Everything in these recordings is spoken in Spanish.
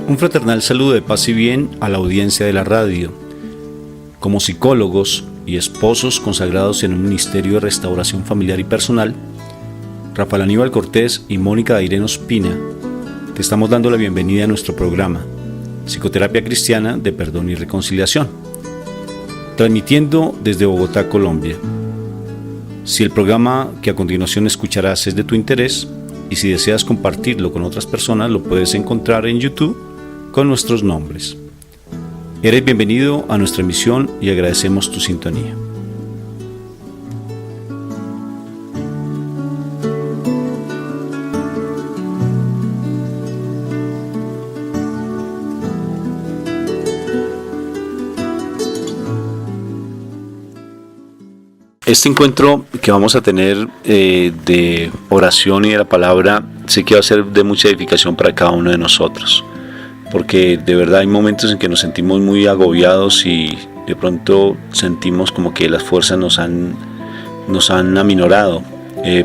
Un fraternal saludo de paz y bien a la audiencia de la radio. Como psicólogos y esposos consagrados en un ministerio de restauración familiar y personal, Rafael Aníbal Cortés y Mónica Dairén Ospina, te estamos dando la bienvenida a nuestro programa Psicoterapia Cristiana de Perdón y Reconciliación, transmitiendo desde Bogotá, Colombia. Si el programa que a continuación escucharás es de tu interés y si deseas compartirlo con otras personas, lo puedes encontrar en YouTube con nuestros nombres. Eres bienvenido a nuestra emisión y agradecemos tu sintonía. Este encuentro que vamos a tener de oración y de la palabra, sé que va a ser de mucha edificación para cada uno de nosotros, porque de verdad hay momentos en que nos sentimos muy agobiados y de pronto sentimos como que las fuerzas nos han aminorado,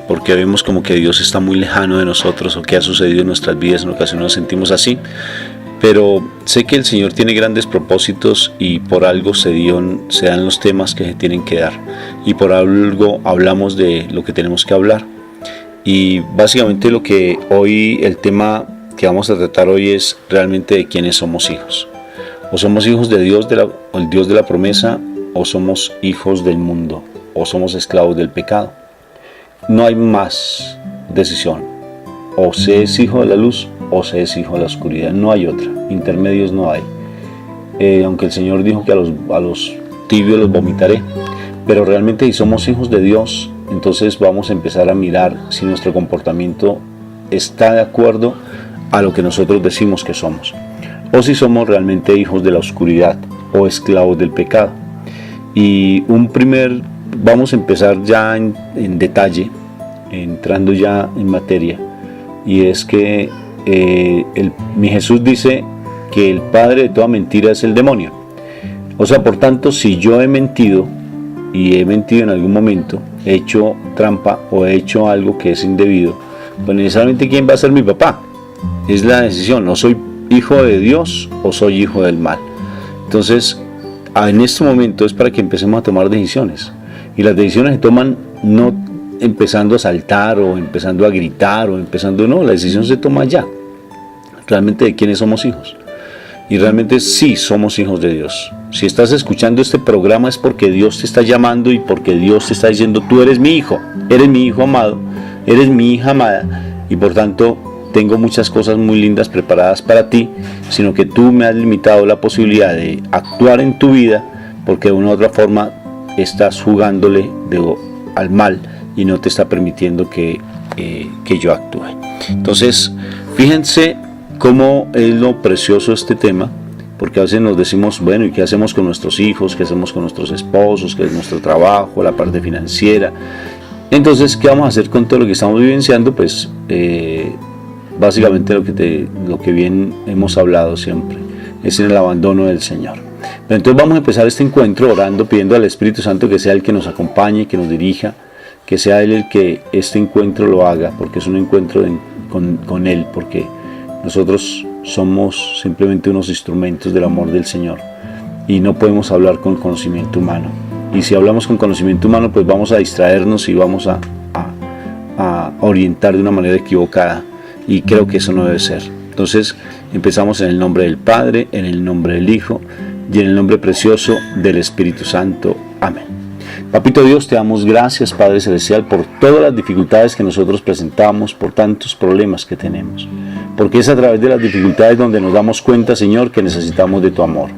porque vemos como que Dios está muy lejano de nosotros o que ha sucedido en nuestras vidas. En ocasiones nos sentimos así, pero sé que el Señor tiene grandes propósitos y por algo se dan los temas que se tienen que dar y por algo hablamos de lo que tenemos que hablar. Y básicamente el tema que vamos a tratar hoy es realmente de quiénes somos hijos. O somos hijos de Dios, el Dios de la promesa, o somos hijos del mundo, o somos esclavos del pecado. No hay más decisión. O se es hijo de la luz o se es hijo de la oscuridad. No hay otra. Intermedios no hay. Aunque el Señor dijo que a los tibios los vomitaré. Pero realmente si somos hijos de Dios, entonces vamos a empezar a mirar si nuestro comportamiento está de acuerdo a lo que nosotros decimos que somos, o si somos realmente hijos de la oscuridad o esclavos del pecado. Y vamos a empezar ya en detalle, entrando ya en materia, y es que mi Jesús dice que el padre de toda mentira es el demonio. O sea, por tanto, si yo he mentido, y he mentido en algún momento, he hecho trampa o he hecho algo que es indebido, pues necesariamente ¿quién va a ser mi papá? Es la decisión, no soy hijo de Dios o soy hijo del mal. Entonces, en este momento es para que empecemos a tomar decisiones. Y las decisiones se toman no empezando a saltar o empezando a gritar no, la decisión se toma ya. Realmente de quiénes somos hijos. Y realmente sí somos hijos de Dios. Si estás escuchando este programa es porque Dios te está llamando y porque Dios te está diciendo: tú eres mi hijo amado, eres mi hija amada, y por tanto tengo muchas cosas muy lindas preparadas para ti, sino que tú me has limitado la posibilidad de actuar en tu vida porque de una u otra forma estás jugándole al mal y no te está permitiendo que yo actúe. Entonces, fíjense cómo es lo precioso este tema, porque a veces nos decimos, bueno, ¿y qué hacemos con nuestros hijos? ¿Qué hacemos con nuestros esposos? ¿Qué es nuestro trabajo? La parte financiera. Entonces, ¿qué vamos a hacer con todo lo que estamos vivenciando? Pues básicamente lo que bien hemos hablado siempre es en el abandono del Señor. Pero entonces vamos a empezar este encuentro orando, pidiendo al Espíritu Santo que sea el que nos acompañe, que nos dirija, que sea Él el que este encuentro lo haga, porque es un encuentro con Él, porque nosotros somos simplemente unos instrumentos del amor del Señor y no podemos hablar con conocimiento humano. Y si hablamos con conocimiento humano, pues vamos a distraernos y vamos a orientar de una manera equivocada. Y creo que eso no debe ser. Entonces empezamos en el nombre del Padre, en el nombre del Hijo y en el nombre precioso del Espíritu Santo. Amén. Papito Dios, te damos gracias, Padre Celestial, por todas las dificultades que nosotros presentamos, por tantos problemas que tenemos. Porque es a través de las dificultades donde nos damos cuenta, Señor, que necesitamos de tu amor,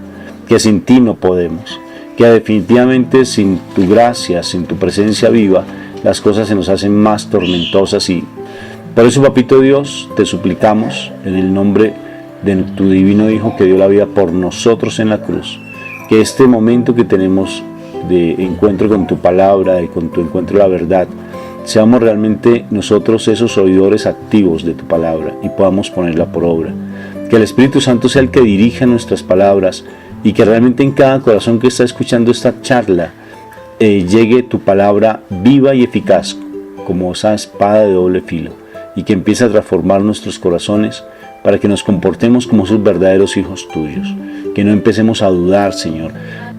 que sin ti no podemos, que definitivamente sin tu gracia, sin tu presencia viva, las cosas se nos hacen más tormentosas. Y por eso, Papito Dios, te suplicamos en el nombre de tu divino Hijo que dio la vida por nosotros en la cruz, que este momento que tenemos de encuentro con tu palabra y con tu encuentro de la verdad, seamos realmente nosotros esos oidores activos de tu palabra y podamos ponerla por obra. Que el Espíritu Santo sea el que dirija nuestras palabras y que realmente en cada corazón que está escuchando esta charla llegue tu palabra viva y eficaz como esa espada de doble filo y que empiece a transformar nuestros corazones para que nos comportemos como esos verdaderos hijos tuyos, que no empecemos a dudar, Señor.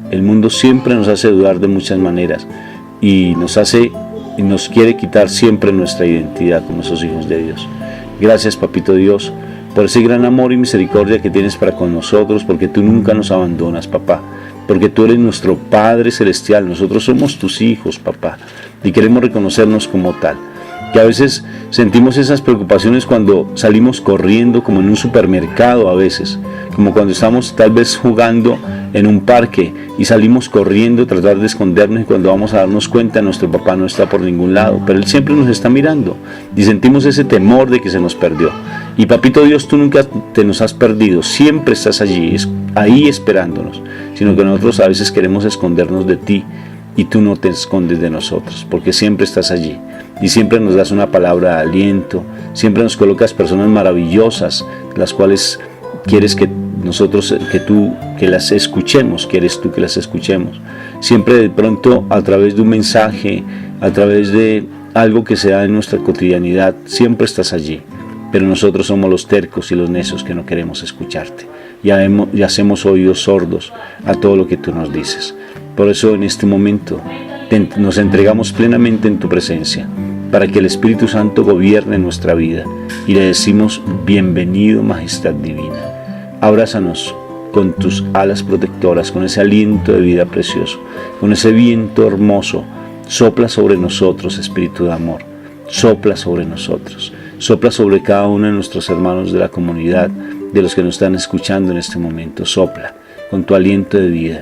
El mundo siempre nos hace dudar de muchas maneras y nos quiere quitar siempre nuestra identidad como esos hijos de Dios. Gracias, Papito Dios, por ese gran amor y misericordia que tienes para con nosotros, porque tú nunca nos abandonas, papá, porque tú eres nuestro Padre Celestial, nosotros somos tus hijos, papá, y queremos reconocernos como tal. Que a veces sentimos esas preocupaciones cuando salimos corriendo, como en un supermercado a veces, como cuando estamos tal vez jugando en un parque y salimos corriendo a tratar de escondernos, y cuando vamos a darnos cuenta nuestro papá no está por ningún lado, pero él siempre nos está mirando y sentimos ese temor de que se nos perdió. Y Papito Dios, tú nunca te nos has perdido, siempre estás allí, ahí esperándonos, sino que nosotros a veces queremos escondernos de ti y tú no te escondes de nosotros, porque siempre estás allí y siempre nos das una palabra de aliento, siempre nos colocas personas maravillosas, las cuales quieres que nosotros, que las escuchemos, quieres tú que las escuchemos. Siempre de pronto a través de un mensaje, a través de algo que se da en nuestra cotidianidad, siempre estás allí. Pero nosotros somos los tercos y los necios que no queremos escucharte y hacemos oídos sordos a todo lo que tú nos dices. Por eso en este momento nos entregamos plenamente en tu presencia, para que el Espíritu Santo gobierne nuestra vida, y le decimos: bienvenido, Majestad Divina. Abrázanos con tus alas protectoras, con ese aliento de vida precioso, con ese viento hermoso. Sopla sobre nosotros, Espíritu de amor, sopla sobre nosotros, sopla sobre cada uno de nuestros hermanos de la comunidad, de los que nos están escuchando en este momento. Sopla con tu aliento de vida,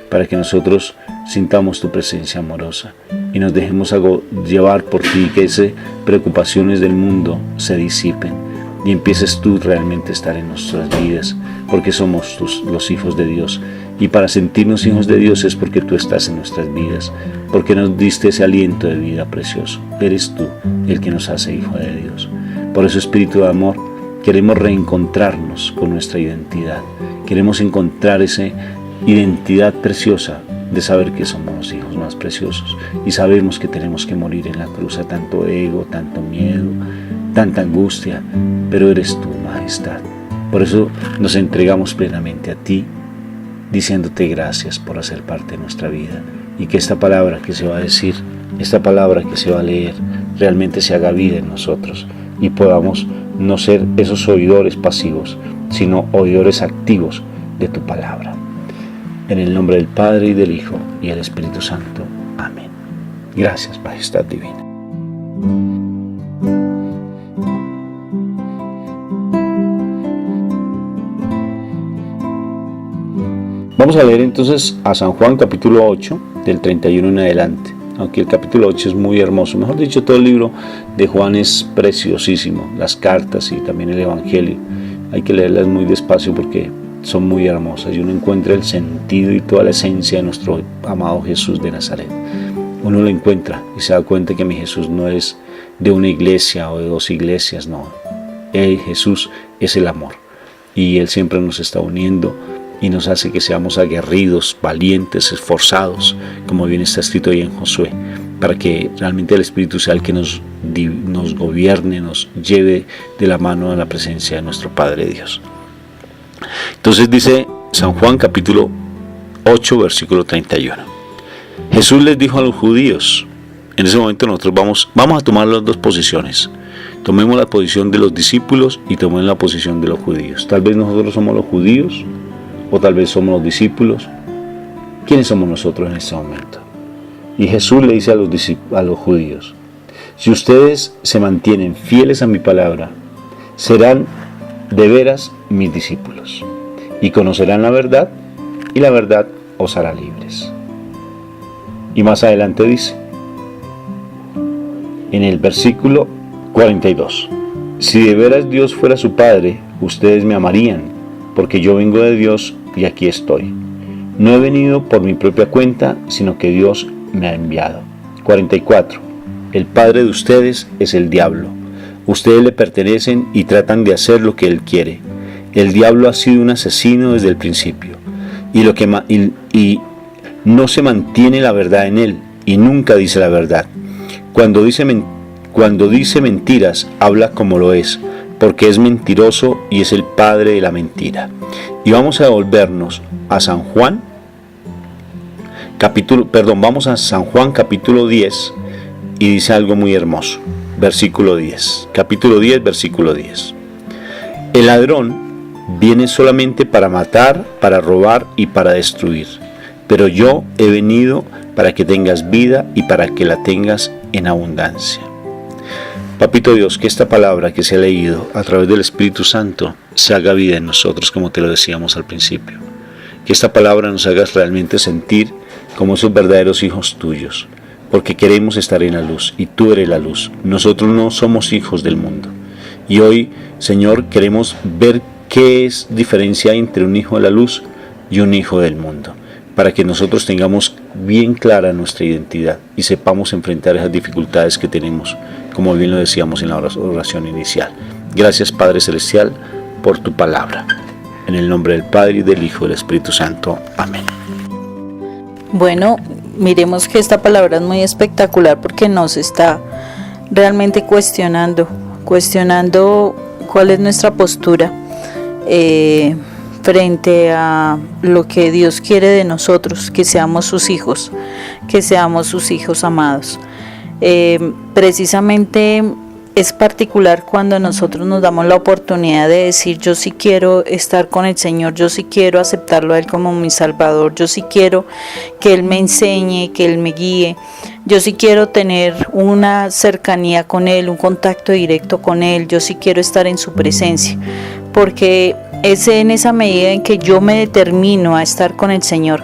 para que nosotros sintamos tu presencia amorosa y nos dejemos llevar por ti, que esas preocupaciones del mundo se disipen y empieces tú realmente a estar en nuestras vidas, porque somos los hijos de Dios, y para sentirnos hijos de Dios es porque tú estás en nuestras vidas, porque nos diste ese aliento de vida precioso. Eres tú el que nos hace hijo de Dios. Por eso, Espíritu de amor, queremos reencontrarnos con nuestra identidad, queremos encontrar esa identidad preciosa de saber que somos los hijos más preciosos, y sabemos que tenemos que morir en la cruz a tanto ego, tanto miedo, tanta angustia, pero eres tú, Majestad. Por eso nos entregamos plenamente a ti, diciéndote gracias por hacer parte de nuestra vida, y que esta palabra que se va a decir, esta palabra que se va a leer, realmente se haga vida en nosotros y podamos no ser esos oidores pasivos, sino oidores activos de tu palabra. En el nombre del Padre, y del Hijo, y del Espíritu Santo. Amén. Gracias, Majestad Divina. Vamos a leer entonces a San Juan capítulo 8, del 31 en adelante. Aunque el capítulo 8 es muy hermoso. Mejor dicho, todo el libro de Juan es preciosísimo. Las cartas y también el Evangelio. Hay que leerlas muy despacio porque son muy hermosas y uno encuentra el sentido y toda la esencia de nuestro amado Jesús de Nazaret. Uno lo encuentra y se da cuenta que mi Jesús no es de una iglesia o de dos iglesias, no. Jesús es el amor, y Él siempre nos está uniendo y nos hace que seamos aguerridos, valientes, esforzados, como bien está escrito ahí en Josué, para que realmente el Espíritu sea el que nos gobierne, nos lleve de la mano a la presencia de nuestro Padre Dios. Entonces dice San Juan capítulo 8, versículo 31. Jesús les dijo a los judíos, en ese momento nosotros vamos a tomar las dos posiciones. Tomemos la posición de los discípulos y tomemos la posición de los judíos. Tal vez nosotros somos los judíos, o tal vez somos los discípulos. ¿Quiénes somos nosotros en este momento? Y Jesús le dice a los judíos: si ustedes se mantienen fieles a mi palabra, serán de veras mis discípulos, y conocerán la verdad, y la verdad os hará libres. Y más adelante dice, en el versículo 42, si de veras Dios fuera su Padre, ustedes me amarían, porque yo vengo de Dios y aquí estoy. No he venido por mi propia cuenta, sino que Dios me ha enviado. 44. El padre de ustedes es el diablo. Ustedes le pertenecen y tratan de hacer lo que él quiere. El diablo ha sido un asesino desde el principio, y no se mantiene la verdad en él, y nunca dice la verdad. Cuando dice mentiras, habla como lo es, porque es mentiroso y es el padre de la mentira. Y vamos a volvernos a vamos a San Juan capítulo 10 y dice algo muy hermoso. Versículo 10, capítulo 10, versículo 10. El ladrón viene solamente para matar, para robar y para destruir. Pero yo he venido para que tengas vida y para que la tengas en abundancia. Papito Dios, que esta palabra que se ha leído a través del Espíritu Santo se haga vida en nosotros, como te lo decíamos al principio. Que esta palabra nos haga realmente sentir como esos verdaderos hijos tuyos, porque queremos estar en la luz y tú eres la luz. Nosotros no somos hijos del mundo. Y hoy, Señor, queremos ver qué es diferencia entre un hijo de la luz y un hijo del mundo, para que nosotros tengamos bien clara nuestra identidad y sepamos enfrentar esas dificultades que tenemos, como bien lo decíamos en la oración inicial. Gracias, Padre Celestial, por tu palabra. En el nombre del Padre, y del Hijo y del Espíritu Santo. Amén. Bueno, miremos que esta palabra es muy espectacular porque nos está realmente cuestionando cuál es nuestra postura frente a lo que Dios quiere de nosotros, que seamos sus hijos amados. Precisamente es particular cuando nosotros nos damos la oportunidad de decir: yo sí quiero estar con el Señor, yo sí quiero aceptarlo a Él como mi Salvador, yo sí quiero que Él me enseñe, que Él me guíe, yo sí quiero tener una cercanía con Él, un contacto directo con Él, yo sí quiero estar en su presencia, porque es en esa medida en que yo me determino a estar con el Señor,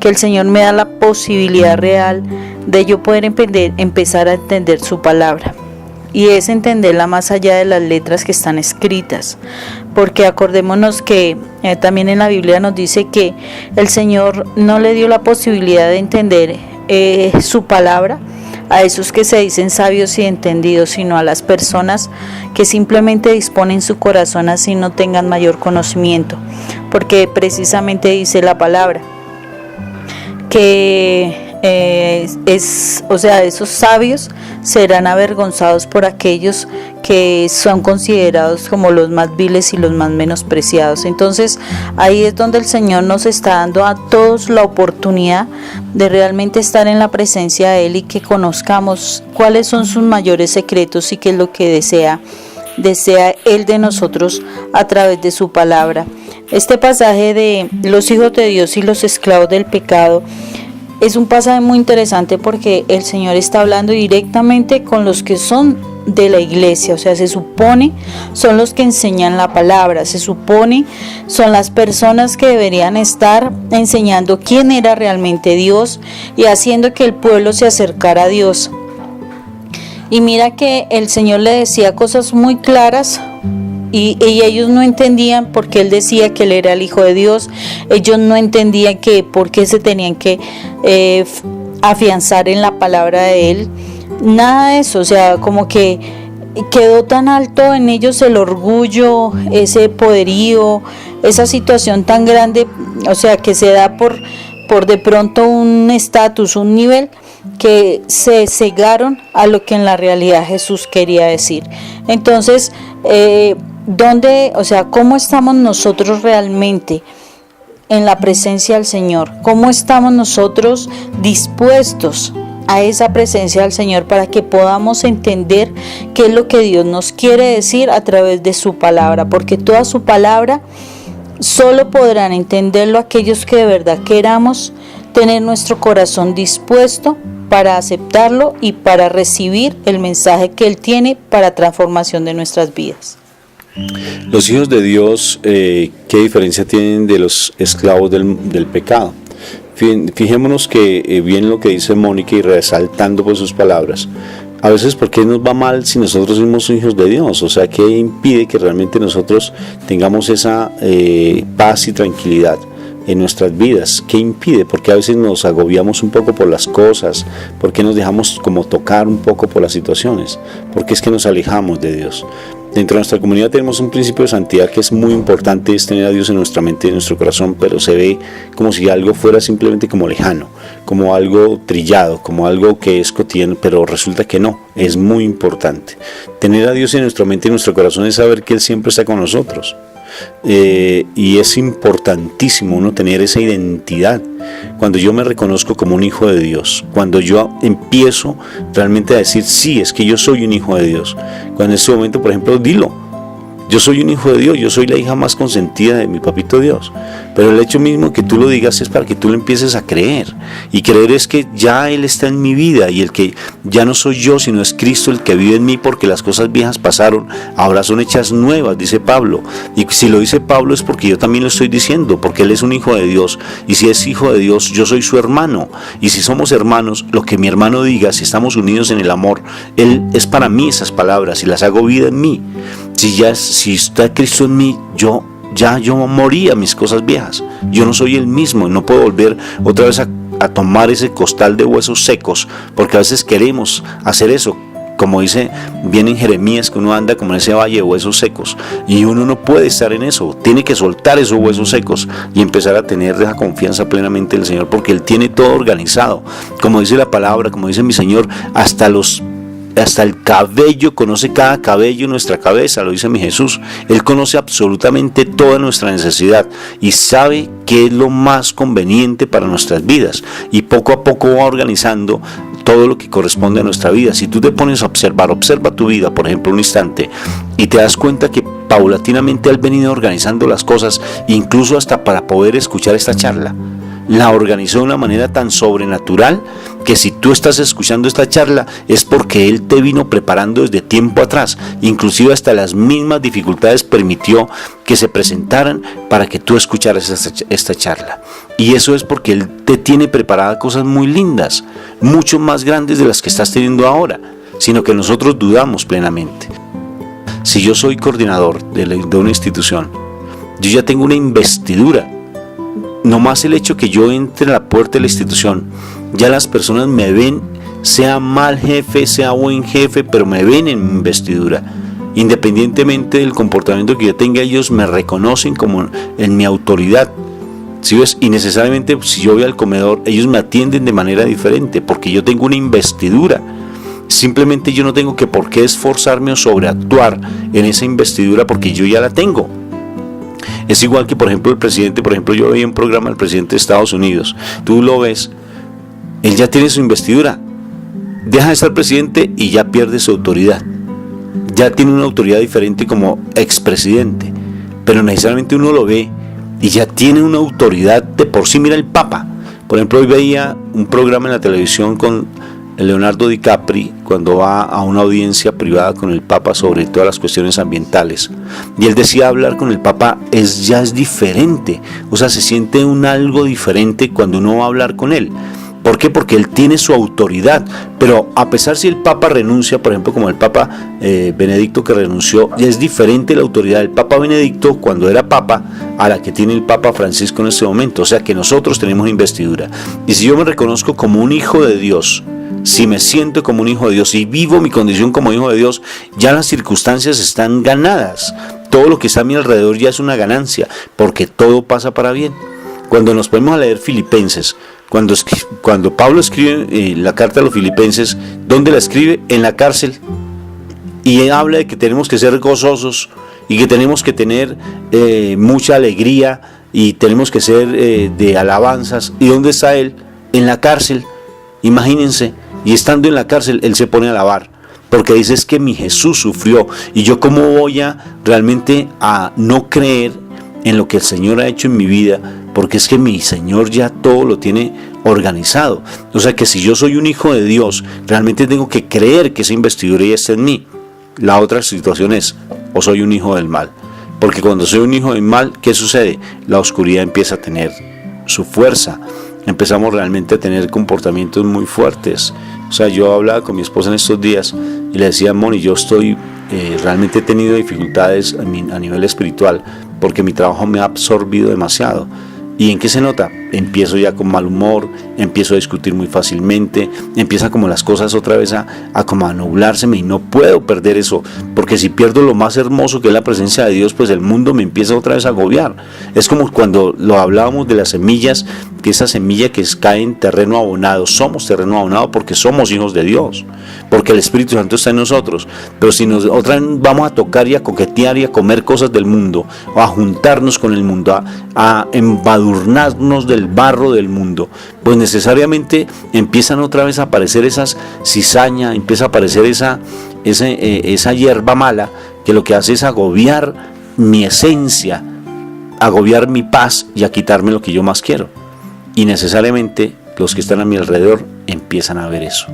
que el Señor me da la posibilidad real de yo poder empezar a entender su palabra. Y es entenderla más allá de las letras que están escritas, porque acordémonos que también en la Biblia nos dice que el Señor no le dio la posibilidad de entender su palabra a esos que se dicen sabios y entendidos, sino a las personas que simplemente disponen su corazón así no tengan mayor conocimiento, porque precisamente dice la palabra que esos sabios serán avergonzados por aquellos que son considerados como los más viles y los más menospreciados. Entonces ahí es donde el Señor nos está dando a todos la oportunidad de realmente estar en la presencia de Él y que conozcamos cuáles son sus mayores secretos y qué es lo que desea Él de nosotros a través de su palabra. Este pasaje de los hijos de Dios y los esclavos del pecado es un pasaje muy interesante porque el Señor está hablando directamente con los que son de la iglesia, o sea, se supone son los que enseñan la palabra, se supone son las personas que deberían estar enseñando quién era realmente Dios y haciendo que el pueblo se acercara a Dios. Y mira que el Señor le decía cosas muy claras y ellos no entendían por qué Él decía que Él era el Hijo de Dios. Ellos no entendían que por qué se tenían que afianzar en la palabra de Él. Nada de eso, o sea, como que quedó tan alto en ellos el orgullo, ese poderío, esa situación tan grande, o sea, que se da por de pronto un estatus, un nivel, que se cegaron a lo que en la realidad Jesús quería decir. Entonces, ¿cómo estamos nosotros realmente en la presencia del Señor? ¿Cómo estamos nosotros dispuestos a esa presencia del Señor para que podamos entender qué es lo que Dios nos quiere decir a través de su palabra? Porque toda su palabra solo podrán entenderlo aquellos que de verdad queramos tener nuestro corazón dispuesto para aceptarlo y para recibir el mensaje que Él tiene para transformación de nuestras vidas. Los hijos de Dios, ¿qué diferencia tienen de los esclavos del pecado? Fijémonos que bien lo que dice Mónica y resaltando por sus palabras, a veces ¿por qué nos va mal si nosotros somos hijos de Dios? O sea, ¿qué impide que realmente nosotros tengamos esa paz y tranquilidad en nuestras vidas? ¿Qué impide? Porque a veces nos agobiamos un poco por las cosas, porque nos dejamos como tocar un poco por las situaciones, porque es que nos alejamos de Dios. Dentro de nuestra comunidad tenemos un principio de santidad que es muy importante, es tener a Dios en nuestra mente y en nuestro corazón, pero se ve como si algo fuera simplemente como lejano, como algo trillado, como algo que es cotidiano, pero resulta que no, es muy importante. Tener a Dios en nuestra mente y en nuestro corazón es saber que Él siempre está con nosotros. Y es importantísimo uno tener esa identidad. Cuando yo me reconozco como un hijo de Dios, cuando yo empiezo realmente a decir, sí, es que yo soy un hijo de Dios, cuando en ese momento, por ejemplo, dilo, yo soy un hijo de Dios, yo soy la hija más consentida de mi papito Dios. Pero el hecho mismo que tú lo digas es para que tú lo empieces a creer. Y creer es que ya Él está en mi vida y el que ya no soy yo, sino es Cristo el que vive en mí, porque las cosas viejas pasaron, ahora son hechas nuevas, dice Pablo. Y si lo dice Pablo es porque yo también lo estoy diciendo, porque Él es un hijo de Dios. Y si es hijo de Dios, yo soy su hermano. Y si somos hermanos, lo que mi hermano diga, si estamos unidos en el amor, Él es para mí esas palabras y las hago vida en mí. Si está Cristo en mí, yo morí a mis cosas viejas. Yo no soy el mismo, no puedo volver otra vez a tomar ese costal de huesos secos, porque a veces queremos hacer eso, como dice bien en Jeremías, que uno anda como en ese valle de huesos secos, y uno no puede estar en eso, tiene que soltar esos huesos secos y empezar a tener esa confianza plenamente en el Señor, porque Él tiene todo organizado, como dice la palabra, como dice mi Señor, hasta el cabello, conoce cada cabello en nuestra cabeza, lo dice mi Jesús. Él conoce absolutamente toda nuestra necesidad y sabe qué es lo más conveniente para nuestras vidas, y poco a poco va organizando todo lo que corresponde a nuestra vida. Si tú te pones a observa tu vida, por ejemplo, un instante, y te das cuenta que paulatinamente Él ha venido organizando las cosas, incluso hasta para poder escuchar esta charla. La organizó de una manera tan sobrenatural que si tú estás escuchando esta charla es porque Él te vino preparando desde tiempo atrás, inclusive hasta las mismas dificultades permitió que se presentaran para que tú escucharas esta charla. Y eso es porque Él te tiene preparadas cosas muy lindas, mucho más grandes de las que estás teniendo ahora, sino que nosotros dudamos plenamente. Si yo soy coordinador de una institución, yo ya tengo una investidura. No más el hecho que yo entre a la puerta de la institución, ya las personas me ven, sea mal jefe, sea buen jefe, pero me ven en mi investidura. Independientemente del comportamiento que yo tenga, ellos me reconocen como en mi autoridad. ¿Sí ves? Y necesariamente si yo voy al comedor, ellos me atienden de manera diferente, porque yo tengo una investidura. Simplemente yo no tengo que por qué esforzarme o sobreactuar en esa investidura, porque yo ya la tengo. Es igual que, por ejemplo, el presidente, yo veía un programa del presidente de Estados Unidos, tú lo ves, él ya tiene su investidura, deja de ser presidente y ya pierde su autoridad, ya tiene una autoridad diferente como expresidente, pero necesariamente uno lo ve y ya tiene una autoridad de por sí. Mira el Papa, por ejemplo, hoy veía un programa en la televisión con Leonardo DiCaprio cuando va a una audiencia privada con el Papa sobre todas las cuestiones ambientales, y él decía hablar con el Papa ya es diferente, o sea, se siente algo diferente cuando uno va a hablar con él. ¿Por qué? Porque él tiene su autoridad, pero a pesar si el Papa renuncia, por ejemplo como el Papa Benedicto, que renunció, ya es diferente la autoridad del Papa Benedicto cuando era Papa a la que tiene el Papa Francisco en este momento. O sea que nosotros tenemos investidura, y si yo me reconozco como un hijo de Dios, si me siento como un hijo de Dios y vivo mi condición como hijo de Dios, ya las circunstancias están ganadas. Todo lo que está a mi alrededor ya es una ganancia, porque todo pasa para bien. Cuando nos ponemos a leer Filipenses, cuando Pablo escribe la carta a los Filipenses, ¿dónde la escribe? En la cárcel. Y él habla de que tenemos que ser gozosos y que tenemos que tener mucha alegría y tenemos que ser de alabanzas. ¿Y dónde está él? En la cárcel. Imagínense. Y estando en la cárcel, él se pone a alabar, porque dice, es que mi Jesús sufrió, y yo cómo voy a realmente a no creer en lo que el Señor ha hecho en mi vida, porque es que mi Señor ya todo lo tiene organizado. O sea que si yo soy un hijo de Dios, realmente tengo que creer que esa investidura ya está en mí. La otra situación es, o soy un hijo del mal, porque cuando soy un hijo del mal, ¿qué sucede? La oscuridad empieza a tener su fuerza, empezamos realmente a tener comportamientos muy fuertes. O sea, yo hablaba con mi esposa en estos días y le decía, Moni, yo realmente he tenido dificultades a nivel espiritual, porque mi trabajo me ha absorbido demasiado. ¿Y en qué se nota? empiezo ya con mal humor, empiezo a discutir muy fácilmente, empieza como las cosas otra vez a como a nublárseme, y no puedo perder eso, porque si pierdo lo más hermoso que es la presencia de Dios, pues el mundo me empieza otra vez a agobiar. Es como cuando lo hablábamos de las semillas, que esa semilla que cae en terreno abonado, somos terreno abonado porque somos hijos de Dios, porque el Espíritu Santo está en nosotros. Pero si nos otra vez vamos a tocar y a coquetear y a comer cosas del mundo, o a juntarnos con el mundo, a embadurnarnos del barro del mundo, pues necesariamente empiezan otra vez a aparecer esas cizaña, empieza a aparecer esa hierba mala, que lo que hace es agobiar mi esencia, agobiar mi paz y a quitarme lo que yo más quiero. Y necesariamente los que están a mi alrededor empiezan a ver eso,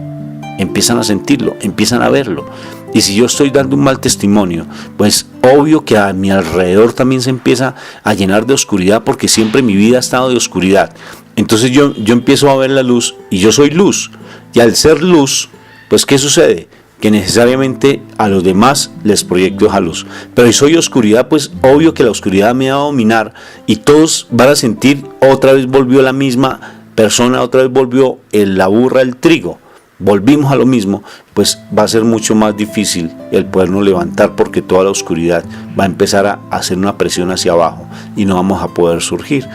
empiezan a sentirlo, empiezan a verlo. Y si yo estoy dando un mal testimonio, pues obvio que a mi alrededor también se empieza a llenar de oscuridad, porque siempre mi vida ha estado de oscuridad. Entonces yo empiezo a ver la luz, y yo soy luz. Y al ser luz, pues ¿qué sucede? Que necesariamente a los demás les proyecto esa luz. Pero si soy oscuridad, pues obvio que la oscuridad me va a dominar, y todos van a sentir otra vez volvió la misma persona, otra vez volvió la burra el trigo. Volvimos a lo mismo, pues va a ser mucho más difícil el podernos levantar, porque toda la oscuridad va a empezar a hacer una presión hacia abajo y no vamos a poder surgir.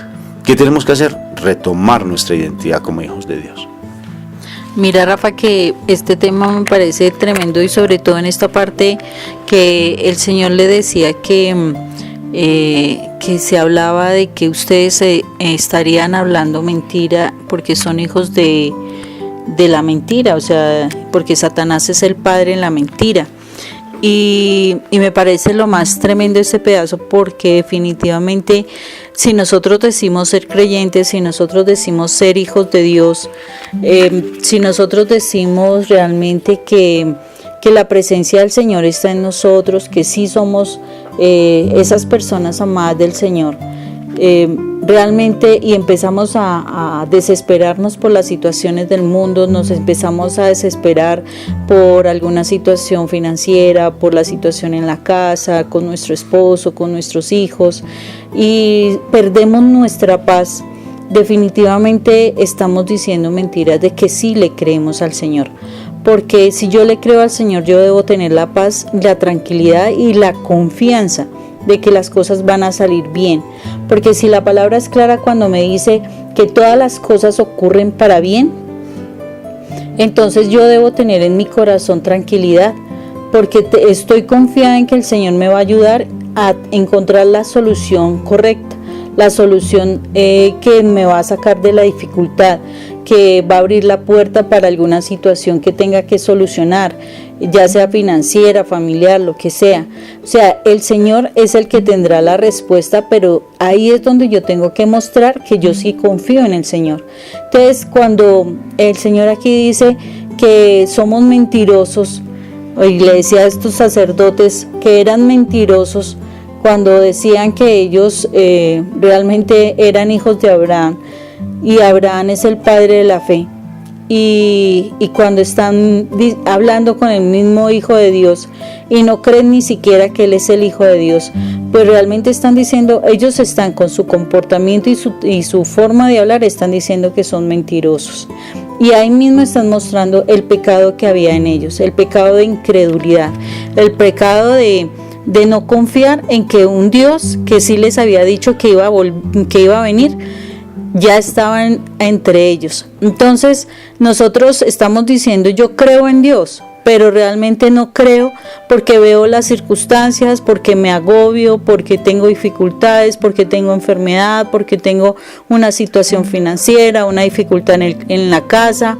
¿Qué tenemos que hacer? Retomar nuestra identidad como hijos de Dios. Mira, Rafa, que este tema me parece tremendo, y sobre todo en esta parte que el Señor le decía que se hablaba de que ustedes estarían hablando mentira porque son hijos de la mentira, o sea, porque Satanás es el padre en la mentira. Y me parece lo más tremendo ese pedazo, porque definitivamente si nosotros decimos ser creyentes, si nosotros decimos ser hijos de Dios, si nosotros decimos realmente que la presencia del Señor está en nosotros, que sí somos esas personas amadas del Señor, realmente, y empezamos a desesperarnos por las situaciones del mundo, nos empezamos a desesperar por alguna situación financiera, por la situación en la casa, con nuestro esposo, con nuestros hijos, y perdemos nuestra paz. Definitivamente estamos diciendo mentiras de que sí le creemos al Señor, porque si yo le creo al Señor, yo debo tener la paz, la tranquilidad y la confianza de que las cosas van a salir bien, porque si la palabra es clara cuando me dice que todas las cosas ocurren para bien, entonces yo debo tener en mi corazón tranquilidad, porque estoy confiada en que el Señor me va a ayudar a encontrar la solución correcta, la solución que me va a sacar de la dificultad, que va a abrir la puerta para alguna situación que tenga que solucionar, ya sea financiera, familiar, lo que sea. O sea, el Señor es el que tendrá la respuesta, pero ahí es donde yo tengo que mostrar que yo sí confío en el Señor. Entonces, cuando el Señor aquí dice que somos mentirosos, y le decía a estos sacerdotes que eran mentirosos cuando decían que ellos realmente eran hijos de Abraham, y Abraham es el padre de la fe. Y cuando están hablando con el mismo Hijo de Dios y no creen ni siquiera que Él es el Hijo de Dios, pues realmente están diciendo, ellos están con su comportamiento y su forma de hablar, están diciendo que son mentirosos. Y ahí mismo están mostrando el pecado que había en ellos, el pecado de incredulidad, el pecado de no confiar en que un Dios que sí les había dicho que iba a venir, ya estaban entre ellos. Entonces nosotros estamos diciendo yo creo en Dios, pero realmente no creo, porque veo las circunstancias, porque me agobio, porque tengo dificultades, porque tengo enfermedad, porque tengo una situación financiera, una dificultad en la casa,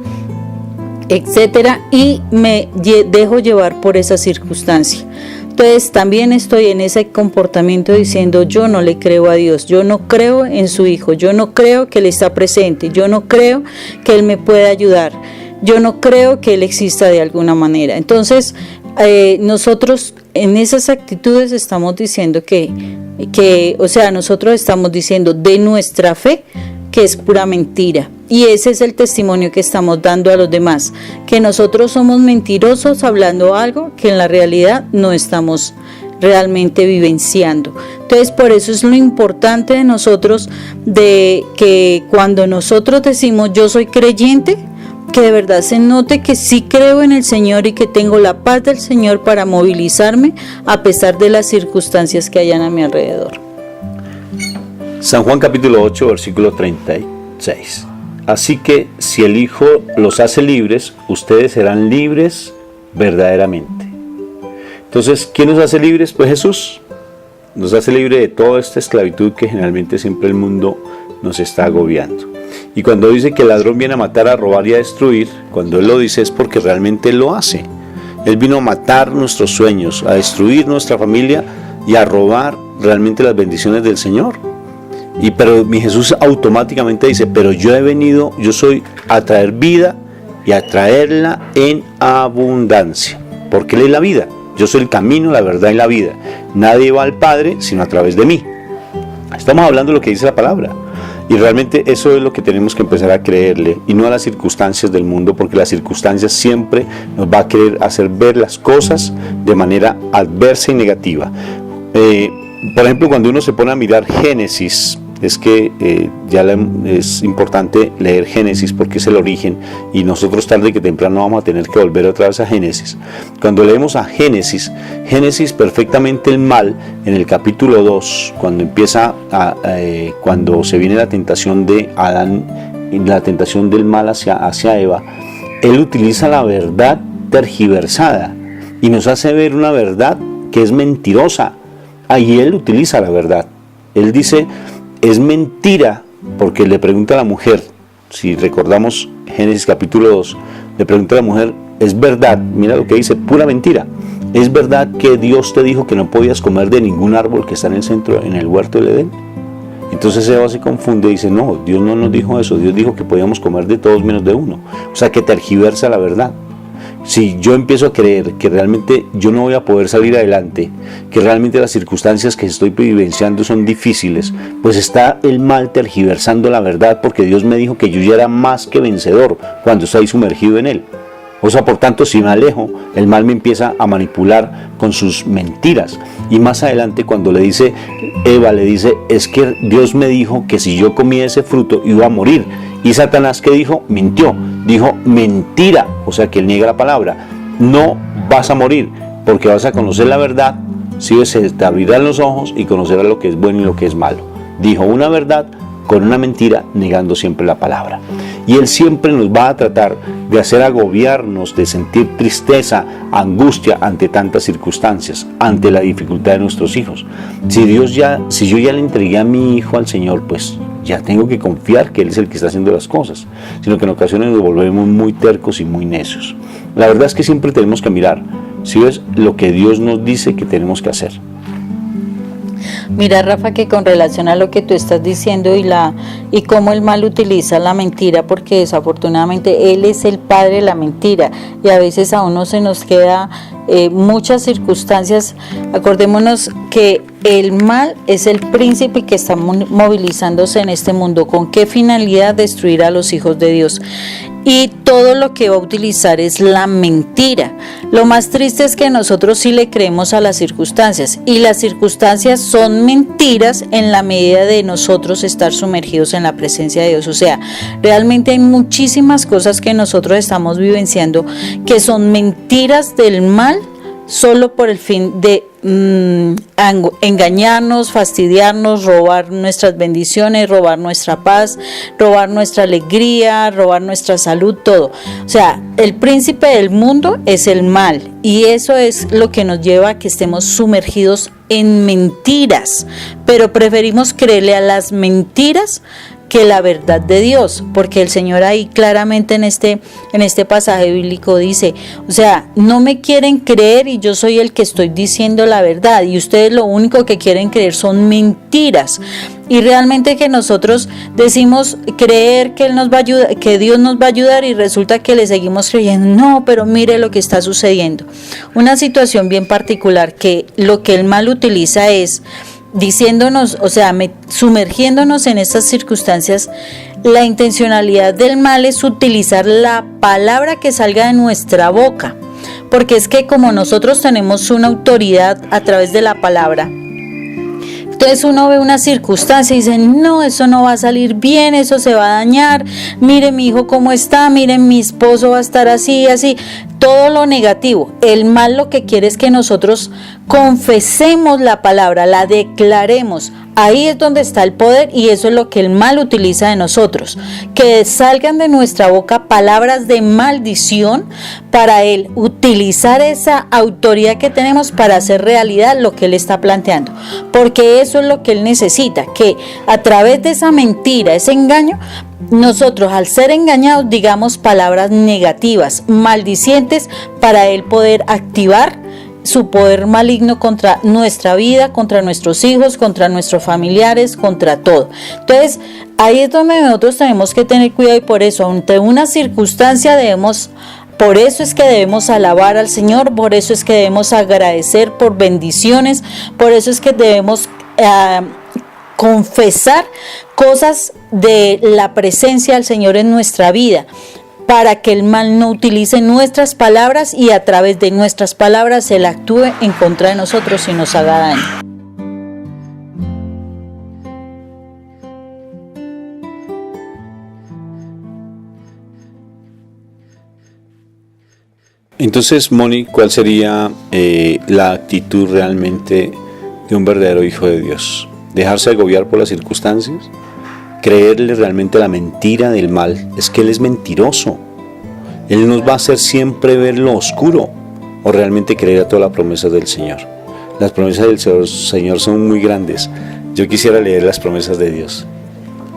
etcétera, y me dejo llevar por esa circunstancia. Entonces también estoy en ese comportamiento diciendo yo no le creo a Dios, yo no creo en su Hijo, yo no creo que Él está presente, yo no creo que Él me pueda ayudar, yo no creo que Él exista de alguna manera. Entonces nosotros en esas actitudes estamos diciendo nosotros estamos diciendo de nuestra fe que es pura mentira. Y ese es el testimonio que estamos dando a los demás, que nosotros somos mentirosos hablando algo que en la realidad no estamos realmente vivenciando. Entonces, por eso es lo importante de nosotros, de que cuando nosotros decimos yo soy creyente, que de verdad se note que sí creo en el Señor y que tengo la paz del Señor para movilizarme a pesar de las circunstancias que hayan a mi alrededor. San Juan capítulo 8, versículo 36. Así que si el Hijo los hace libres, ustedes serán libres verdaderamente. Entonces, ¿quién nos hace libres? Pues Jesús. Nos hace libre de toda esta esclavitud que generalmente siempre el mundo nos está agobiando. Y cuando dice que el ladrón viene a matar, a robar y a destruir, cuando Él lo dice es porque realmente Él lo hace. Él vino a matar nuestros sueños, a destruir nuestra familia y a robar realmente las bendiciones del Señor. Pero mi Jesús automáticamente dice, pero yo he venido, yo soy a traer vida y a traerla en abundancia, porque Él es la vida. Yo soy el camino, la verdad y la vida. Nadie va al Padre sino a través de mí. Estamos hablando de lo que dice la palabra. Y realmente eso es lo que tenemos que empezar a creerle, y no a las circunstancias del mundo, porque las circunstancias siempre nos va a querer hacer ver las cosas de manera adversa y negativa. Por ejemplo, cuando uno se pone a mirar Génesis, es que es importante leer Génesis porque es el origen, y nosotros tarde que temprano vamos a tener que volver otra vez a Génesis. Cuando leemos a Génesis perfectamente el mal, en el capítulo 2, cuando empieza cuando se viene la tentación de Adán, la tentación del mal hacia Eva, él utiliza la verdad tergiversada y nos hace ver una verdad que es mentirosa. Ahí él utiliza la verdad. Él dice, es mentira, porque le pregunta a la mujer, si recordamos Génesis capítulo 2, le pregunta a la mujer, es verdad, mira lo que dice, pura mentira, es verdad que Dios te dijo que no podías comer de ningún árbol que está en el centro, en el huerto del Edén. Entonces Eva se confunde y dice, no, Dios no nos dijo eso, Dios dijo que podíamos comer de todos menos de uno. O sea, que tergiversa la verdad. Si yo empiezo a creer que realmente yo no voy a poder salir adelante, que realmente las circunstancias que estoy vivenciando son difíciles, pues está el mal tergiversando la verdad, porque Dios me dijo que yo ya era más que vencedor cuando estoy sumergido en Él. O sea, por tanto, si me alejo, el mal me empieza a manipular con sus mentiras. Y más adelante, cuando le dice, Eva le dice, es que Dios me dijo que si yo comía ese fruto iba a morir. Y Satanás, ¿qué dijo? Mintió. Dijo, mentira. O sea, que él niega la palabra. No vas a morir, porque vas a conocer la verdad. Si se te abrirán los ojos y conocerás lo que es bueno y lo que es malo. Dijo una verdad con una mentira, negando siempre la palabra. Y Él siempre nos va a tratar de hacer agobiarnos, de sentir tristeza, angustia ante tantas circunstancias, ante la dificultad de nuestros hijos. Si yo ya le entregué a mi hijo al Señor, pues ya tengo que confiar que Él es el que está haciendo las cosas, sino que en ocasiones nos volvemos muy tercos y muy necios. La verdad es que siempre tenemos que mirar, si ves lo que Dios nos dice que tenemos que hacer. Mira, Rafa, que con relación a lo que tú estás diciendo y cómo el mal utiliza la mentira, porque desafortunadamente él es el padre de la mentira, y a veces a uno se nos queda muchas circunstancias. Acordémonos que el mal es el príncipe que está movilizándose en este mundo. ¿Con qué finalidad? Destruir a los hijos de Dios. Y todo lo que va a utilizar es la mentira. Lo más triste es que nosotros sí le creemos a las circunstancias, y las circunstancias son mentiras en la medida de nosotros estar sumergidos en la presencia de Dios. O sea, realmente hay muchísimas cosas que nosotros estamos vivenciando que son mentiras del mal, solo por el fin de engañarnos, fastidiarnos, robar nuestras bendiciones, robar nuestra paz, robar nuestra alegría, robar nuestra salud, todo. O sea, el príncipe del mundo es el mal, y eso es lo que nos lleva a que estemos sumergidos en mentiras, pero preferimos creerle a las mentiras que la verdad de Dios, porque el Señor ahí claramente en este pasaje bíblico dice, o sea, no me quieren creer y yo soy el que estoy diciendo la verdad, y ustedes lo único que quieren creer son mentiras. Y realmente que nosotros decimos creer que Él nos va a ayudar, que Dios nos va a ayudar, y resulta que le seguimos creyendo. No, pero mire lo que está sucediendo. Una situación bien particular, que lo que el mal utiliza es diciéndonos, o sea, sumergiéndonos en estas circunstancias. La intencionalidad del mal es utilizar la palabra que salga de nuestra boca, porque es que como nosotros tenemos una autoridad a través de la palabra, entonces uno ve una circunstancia y dice, no, eso no va a salir bien, eso se va a dañar, mire mi hijo cómo está, miren mi esposo va a estar así, así, todo lo negativo. El mal lo que quiere es que nosotros confesemos la palabra, la declaremos. Ahí es donde está el poder y eso es lo que el mal utiliza de nosotros, que salgan de nuestra boca palabras de maldición para él utilizar esa autoridad que tenemos para hacer realidad lo que él está planteando, porque eso es lo que él necesita, que a través de esa mentira, ese engaño, nosotros al ser engañados digamos palabras negativas, maldicientes, para él poder activar su poder maligno contra nuestra vida, contra nuestros hijos, contra nuestros familiares, contra todo. Entonces, ahí es donde nosotros tenemos que tener cuidado y por eso, ante una circunstancia por eso es que debemos alabar al Señor, por eso es que debemos agradecer por bendiciones, por eso es que debemos confesar cosas de la presencia del Señor en nuestra vida, para que el mal no utilice nuestras palabras y a través de nuestras palabras Él actúe en contra de nosotros y nos haga daño. Entonces, Moni, ¿cuál sería la actitud realmente de un verdadero hijo de Dios? ¿Dejarse agobiar por las circunstancias? ¿Creerle realmente la mentira del mal? Es que Él es mentiroso. Él nos va a hacer siempre ver lo oscuro. ¿O realmente creer a todas las promesas del Señor? Las promesas del Señor son muy grandes. Yo quisiera leer las promesas de Dios,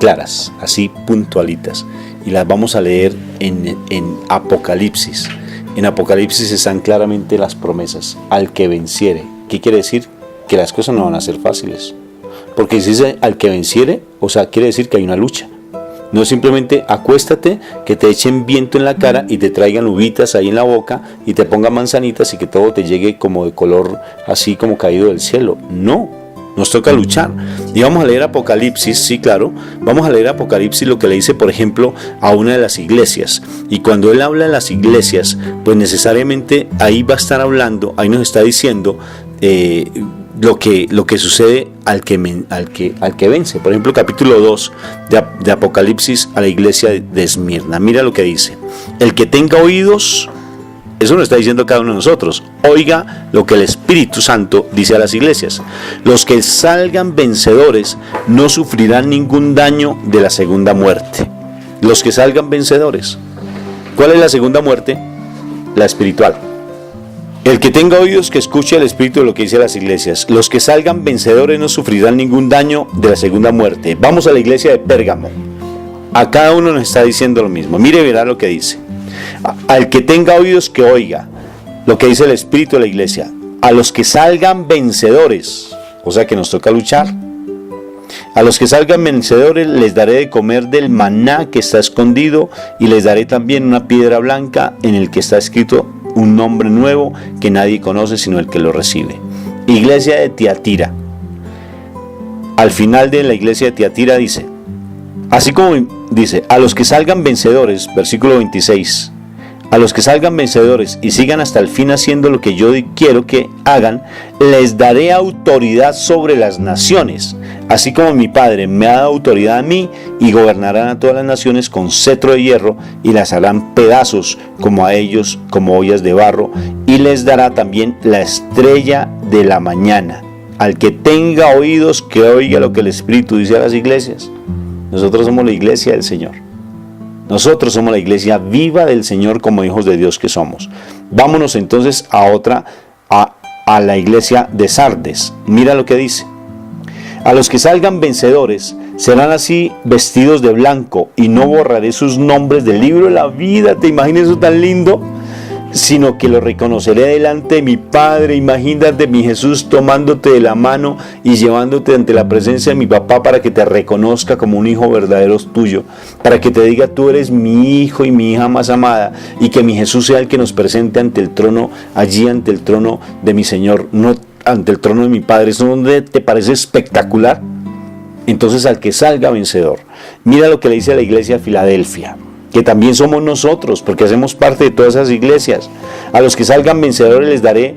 claras, así puntualitas. Y las vamos a leer en Apocalipsis. En Apocalipsis están claramente las promesas. Al que venciere. ¿Qué quiere decir? Que las cosas no van a ser fáciles. Porque si dice al que venciere, o sea, quiere decir que hay una lucha. No es simplemente acuéstate, que te echen viento en la cara y te traigan uvitas ahí en la boca y te pongan manzanitas y que todo te llegue como de color así como caído del cielo. No, nos toca luchar. Y vamos a leer Apocalipsis, sí, claro. Vamos a leer Apocalipsis, lo que le dice, por ejemplo, a una de las iglesias. Y cuando él habla de las iglesias, pues necesariamente ahí va a estar hablando, ahí nos está diciendo lo que sucede al que vence. Por ejemplo, capítulo 2 de Apocalipsis a la iglesia de Esmirna. Mira lo que dice: el que tenga oídos, eso nos está diciendo cada uno de nosotros, oiga lo que el Espíritu Santo dice a las iglesias. Los que salgan vencedores no sufrirán ningún daño de la segunda muerte. Los que salgan vencedores. ¿Cuál es la segunda muerte? La espiritual. El que tenga oídos, que escuche el Espíritu de lo que dice a las iglesias. Los que salgan vencedores no sufrirán ningún daño de la segunda muerte. Vamos a la iglesia de Pérgamo. A cada uno nos está diciendo lo mismo. Mire, verá lo que dice. Al que tenga oídos, que oiga lo que dice el Espíritu de la iglesia. A los que salgan vencedores, o sea que nos toca luchar. A los que salgan vencedores les daré de comer del maná que está escondido, y les daré también una piedra blanca en el que está escrito un nombre nuevo que nadie conoce sino el que lo recibe. Iglesia de Tiatira. Al final de la iglesia de Tiatira dice, así como dice, a los que salgan vencedores, versículo 26, a los que salgan vencedores y sigan hasta el fin haciendo lo que yo quiero que hagan, les daré autoridad sobre las naciones, así como mi Padre me ha dado autoridad a mí, y gobernarán a todas las naciones con cetro de hierro, y las harán pedazos como a ellos, como ollas de barro, y les dará también la estrella de la mañana. Al que tenga oídos, que oiga lo que el Espíritu dice a las iglesias. Nosotros somos la iglesia del Señor. Nosotros somos la iglesia viva del Señor como hijos de Dios que somos. Vámonos entonces a la iglesia de Sardes. Mira lo que dice. A los que salgan vencedores serán así vestidos de blanco, y no borraré sus nombres del libro de la vida. ¿Te imaginas eso tan lindo? Sino que lo reconoceré delante de mi Padre. Imagínate mi Jesús tomándote de la mano y llevándote ante la presencia de mi papá para que te reconozca como un hijo verdadero tuyo, para que te diga tú eres mi hijo y mi hija más amada, y que mi Jesús sea el que nos presente ante el trono, allí ante el trono de mi Señor, no ante el trono de mi Padre. ¿Eso no te parece espectacular? Entonces, al que salga vencedor, mira lo que le dice a la iglesia de Filadelfia, que también somos nosotros, porque hacemos parte de todas esas iglesias. A los que salgan vencedores les haré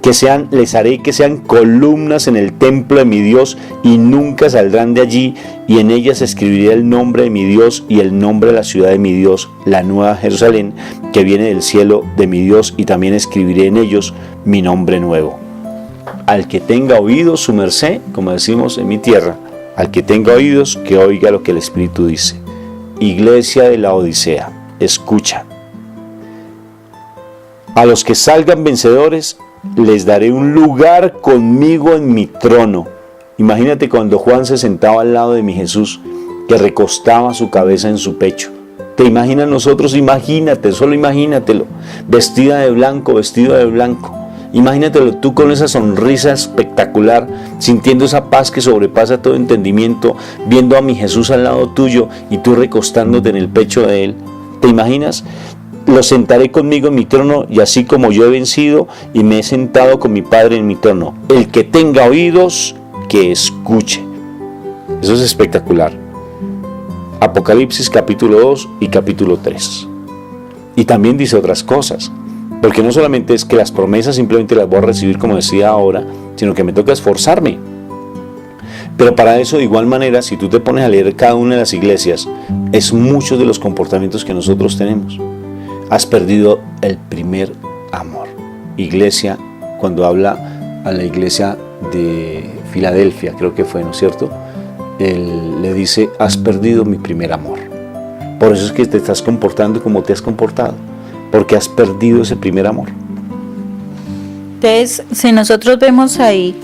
que sean columnas en el templo de mi Dios, y nunca saldrán de allí, y en ellas escribiré el nombre de mi Dios y el nombre de la ciudad de mi Dios, la nueva Jerusalén, que viene del cielo de mi Dios, y también escribiré en ellos mi nombre nuevo. Al que tenga oídos, su merced, como decimos en mi tierra, al que tenga oídos, que oiga lo que el Espíritu dice. Iglesia de la Odisea, escucha. A los que salgan vencedores, les daré un lugar conmigo en mi trono. Imagínate cuando Juan se sentaba al lado de mi Jesús, que recostaba su cabeza en su pecho. ¿Te imaginas nosotros? Imagínate, solo imagínatelo, vestida de blanco, vestido de blanco. Imagínatelo tú con esa sonrisa espectacular, sintiendo esa paz que sobrepasa todo entendimiento, viendo a mi Jesús al lado tuyo y tú recostándote en el pecho de Él. ¿Te imaginas? Lo sentaré conmigo en mi trono, y así como yo he vencido y me he sentado con mi Padre en mi trono. El que tenga oídos, que escuche. Eso es espectacular. Apocalipsis capítulo 2 y capítulo 3. Y también dice otras cosas, porque no solamente es que las promesas simplemente las voy a recibir como decía ahora, sino que me toca esforzarme. Pero para eso, de igual manera, si tú te pones a leer cada una de las iglesias, es muchos de los comportamientos que nosotros tenemos. Has perdido el primer amor. Iglesia, cuando habla a la iglesia de Filadelfia, creo que fue, ¿no es cierto? Él le dice, has perdido mi primer amor. Por eso es que te estás comportando como te has comportado, porque has perdido ese primer amor. Entonces, si nosotros vemos ahí,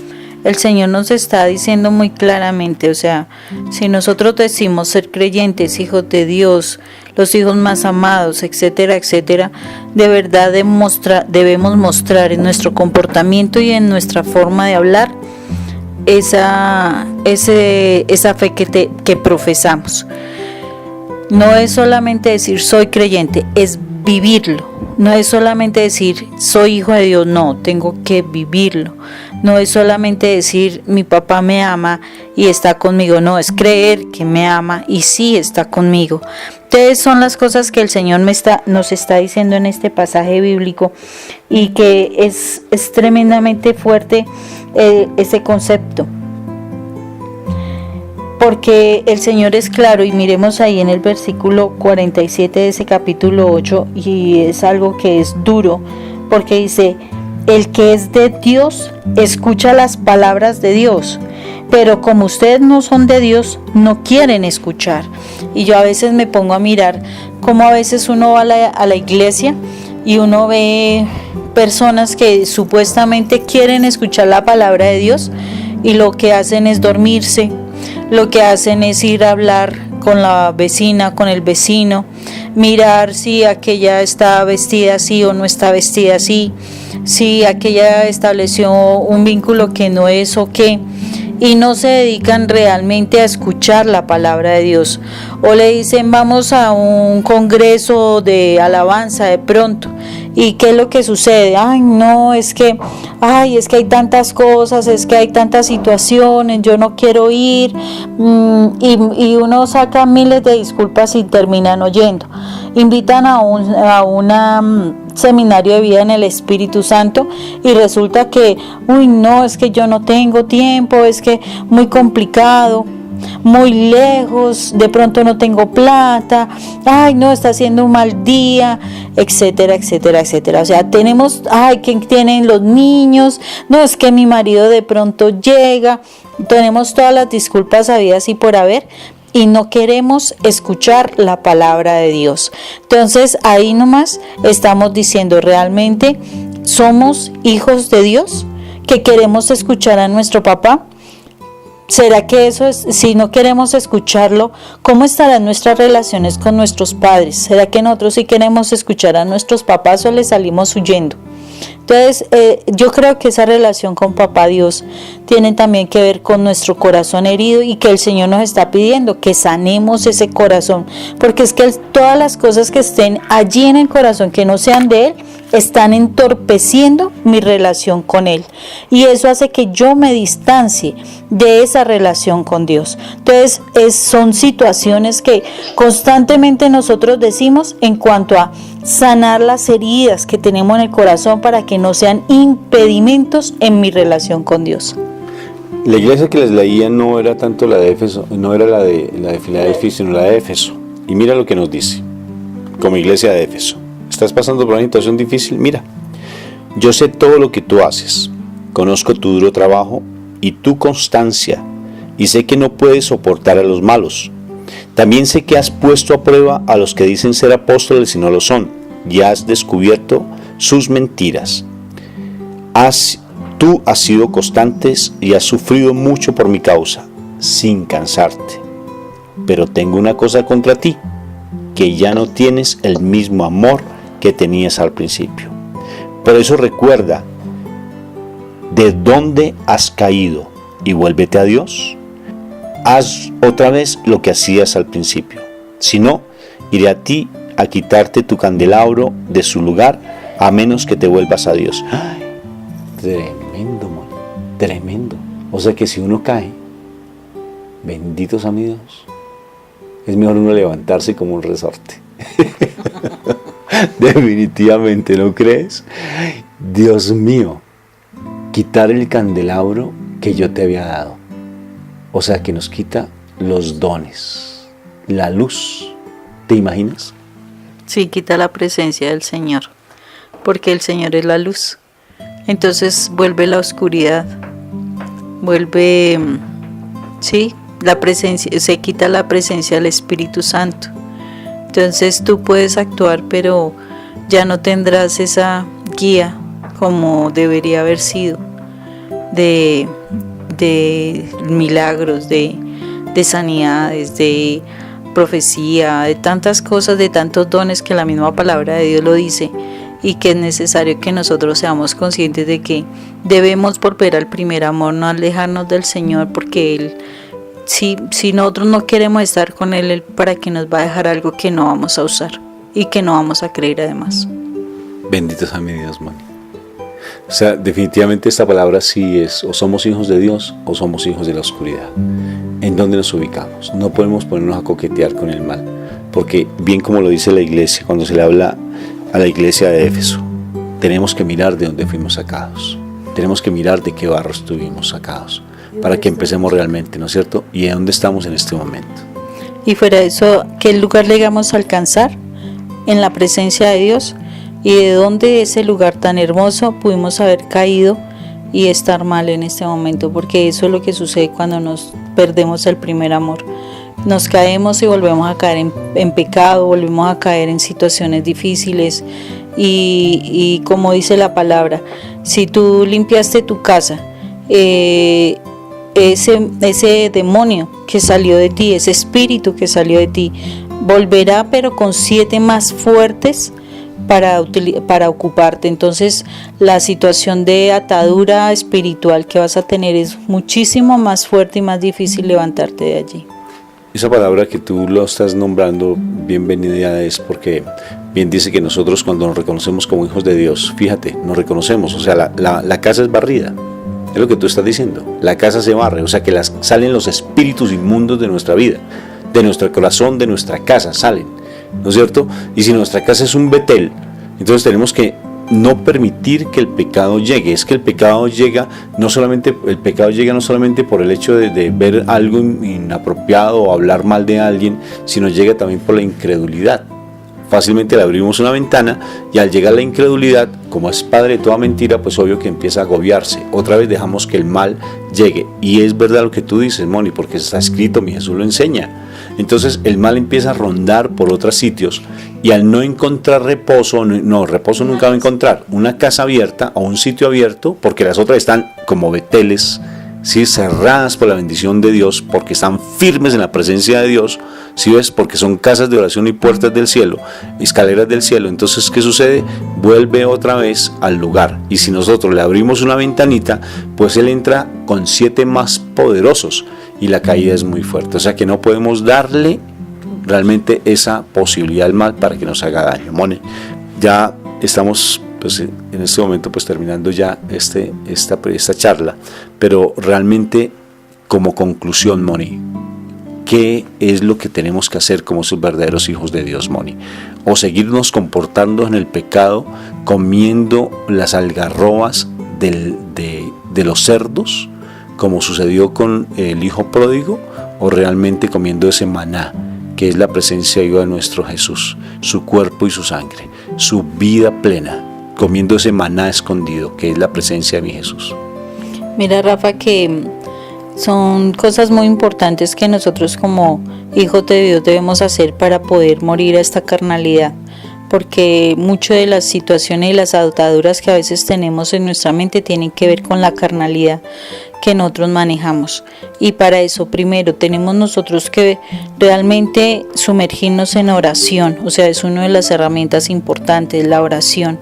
el Señor nos está diciendo muy claramente, o sea, si nosotros decimos ser creyentes, hijos de Dios, los hijos más amados, etcétera, etcétera, de verdad debemos mostrar en nuestro comportamiento y en nuestra forma de hablar esa fe que profesamos. No es solamente decir soy creyente, es vivirlo. No es solamente decir soy hijo de Dios, no, tengo que vivirlo. No es solamente decir mi papá me ama y está conmigo, no, es creer que me ama y sí está conmigo. Entonces son las cosas que el Señor nos está diciendo en este pasaje bíblico, y que es tremendamente fuerte ese concepto. Porque el Señor es claro, y miremos ahí en el versículo 47 de ese capítulo 8, y es algo que es duro, porque dice, el que es de Dios escucha las palabras de Dios, pero como ustedes no son de Dios, no quieren escuchar. Y yo a veces me pongo a mirar cómo a veces uno va a la iglesia y uno ve personas que supuestamente quieren escuchar la palabra de Dios, y lo que hacen es dormirse. Lo que hacen es ir a hablar con la vecina, con el vecino, mirar si aquella está vestida así o no está vestida así, si aquella estableció un vínculo que no es o qué, y no se dedican realmente a escuchar la palabra de Dios. O le dicen vamos a un congreso de alabanza de pronto, ¿y qué es lo que sucede? Es que hay tantas cosas, es que hay tantas situaciones, yo no quiero ir, y uno saca miles de disculpas y terminan oyendo. Invitan a un seminario de vida en el Espíritu Santo y resulta que, es que yo no tengo tiempo, es que muy complicado, muy lejos, de pronto no tengo plata, está haciendo un mal día, etcétera, etcétera, etcétera. O sea, tenemos, ¿quién tienen los niños? No, es que mi marido de pronto llega. Tenemos todas las disculpas habidas y por haber, y no queremos escuchar la palabra de Dios. Entonces ahí nomás estamos diciendo, realmente somos hijos de Dios, que queremos escuchar a nuestro papá. ¿Será que eso es? Si no queremos escucharlo, ¿cómo estarán nuestras relaciones con nuestros padres? ¿Será que nosotros sí queremos escuchar a nuestros papás o les salimos huyendo? Entonces, yo creo que esa relación con Papá Dios tiene también que ver con nuestro corazón herido, y que el Señor nos está pidiendo que sanemos ese corazón, porque es que todas las cosas que estén allí en el corazón que no sean de Él, están entorpeciendo mi relación con Él. Y eso hace que yo me distancie de esa relación con Dios. Entonces, son situaciones que constantemente nosotros decimos en cuanto a sanar las heridas que tenemos en el corazón para que no sean impedimentos en mi relación con Dios. La iglesia que les leía no era tanto la de Éfeso, no era la de Filadelfia, sino la de Éfeso. Y mira lo que nos dice, como iglesia de Éfeso. ¿Estás pasando por una situación difícil? Mira, yo sé todo lo que tú haces, conozco tu duro trabajo y tu constancia, y sé que no puedes soportar a los malos. También sé que has puesto a prueba a los que dicen ser apóstoles y no lo son, y has descubierto sus mentiras. Tú has sido constante y has sufrido mucho por mi causa, sin cansarte. Pero tengo una cosa contra ti, que ya no tienes el mismo amor que tenías al principio. Por eso recuerda de dónde has caído y vuélvete a Dios. Haz otra vez lo que hacías al principio. Si no, iré a ti a quitarte tu candelabro de su lugar, a menos que te vuelvas a Dios. ¡Ay! Tremendo, man. Tremendo. O sea que si uno cae, benditos amigos, es mejor uno levantarse como un resorte. Definitivamente, ¿no crees? Dios mío, quitar el candelabro que yo te había dado. O sea que nos quita los dones, la luz. ¿Te imaginas? Sí, quita la presencia del Señor, porque el Señor es la luz. Entonces vuelve la oscuridad, vuelve, sí, la presencia, se quita la presencia del Espíritu Santo. Entonces tú puedes actuar, pero ya no tendrás esa guía como debería haber sido de milagros, de sanidades, de profecía, de tantas cosas, de tantos dones que la misma palabra de Dios lo dice. Y que es necesario que nosotros seamos conscientes de que debemos volver al primer amor, no alejarnos del Señor, porque Él, si nosotros no queremos estar con Él, ¿para qué nos va a dejar algo que no vamos a usar y que no vamos a creer además? Benditos a mi Dios, Moni. O sea, definitivamente esta palabra sí es, o somos hijos de Dios o somos hijos de la oscuridad. ¿En dónde nos ubicamos? No podemos ponernos a coquetear con el mal, porque bien como lo dice la iglesia, cuando se le habla a la iglesia de Éfeso, tenemos que mirar de dónde fuimos sacados, tenemos que mirar de qué barro estuvimos sacados, para que empecemos realmente, ¿no es cierto? Y a dónde estamos en este momento. Y fuera de eso, ¿qué lugar llegamos a alcanzar? En la presencia de Dios. Y de dónde ese lugar tan hermoso pudimos haber caído y estar mal en este momento, porque eso es lo que sucede cuando nos perdemos el primer amor. Nos caemos y volvemos a caer en pecado, volvemos a caer en situaciones difíciles y como dice la palabra, si tú limpiaste tu casa, ese demonio que salió de ti, ese espíritu que salió de ti, volverá pero con 7 más fuertes para ocuparte. Entonces la situación de atadura espiritual que vas a tener es muchísimo más fuerte y más difícil levantarte de allí. Esa palabra que tú lo estás nombrando, bienvenida es porque bien dice que nosotros cuando nos reconocemos como hijos de Dios, fíjate, nos reconocemos, o sea, la casa es barrida, es lo que tú estás diciendo, la casa se barre, o sea que salen los espíritus inmundos de nuestra vida, de nuestro corazón, de nuestra casa, salen, ¿no es cierto? Y si nuestra casa es un Betel, entonces tenemos que no permitir que el pecado llegue. Es que el pecado llega no solamente por el hecho de ver algo inapropiado o hablar mal de alguien, sino llega también por la incredulidad. Fácilmente le abrimos una ventana y al llegar la incredulidad, como es padre de toda mentira, pues obvio que empieza a agobiarse. Otra vez dejamos que el mal llegue. Y es verdad lo que tú dices, Moni, porque está escrito, mi Jesús lo enseña. Entonces el mal empieza a rondar por otros sitios y al no encontrar reposo nunca va a encontrar una casa abierta o un sitio abierto, porque las otras están como beteles, ¿sí? Cerradas por la bendición de Dios, porque están firmes en la presencia de Dios, ¿sí ves? Porque son casas de oración y puertas del cielo, escaleras del cielo. Entonces, ¿qué sucede? Vuelve otra vez al lugar, y si nosotros le abrimos una ventanita, pues Él entra con 7 más poderosos, y la caída es muy fuerte. O sea que no podemos darle realmente esa posibilidad al mal para que nos haga daño. Mone, ya estamos pues en este momento pues terminando ya esta charla, pero realmente como conclusión, Moni, ¿qué es lo que tenemos que hacer como sus verdaderos hijos de Dios, Moni? O seguirnos comportando en el pecado, comiendo las algarrobas de los cerdos, como sucedió con el hijo pródigo, o realmente comiendo ese maná, que es la presencia viva de nuestro Jesús, su cuerpo y su sangre, su vida plena, comiendo ese maná escondido, que es la presencia de mi Jesús. Mira, Rafa, que son cosas muy importantes que nosotros como hijos de Dios debemos hacer para poder morir a esta carnalidad, porque muchas de las situaciones y las ataduras que a veces tenemos en nuestra mente tienen que ver con la carnalidad que nosotros manejamos, y para eso primero tenemos nosotros que realmente sumergirnos en oración. O sea, es una de las herramientas importantes, la oración.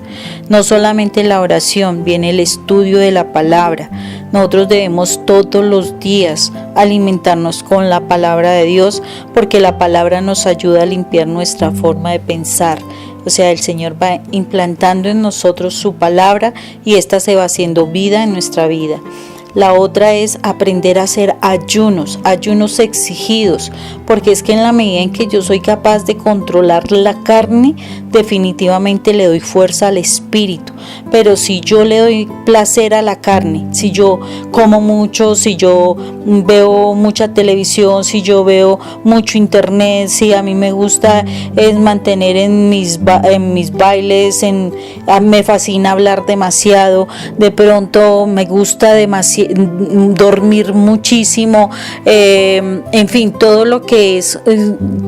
No solamente la oración, viene el estudio de la palabra. Nosotros debemos todos los días alimentarnos con la palabra de Dios, porque la palabra nos ayuda a limpiar nuestra forma de pensar. O sea, el Señor va implantando en nosotros su palabra y esta se va haciendo vida en nuestra vida. La otra es aprender a hacer ayunos exigidos, porque es que en la medida en que yo soy capaz de controlar la carne, definitivamente le doy fuerza al espíritu. Pero si yo le doy placer a la carne, si yo como mucho, si yo veo mucha televisión, si yo veo mucho internet, si a mí me gusta es mantener en mis bailes, me fascina hablar demasiado, de pronto me gusta dormir muchísimo, en fin, todo lo que es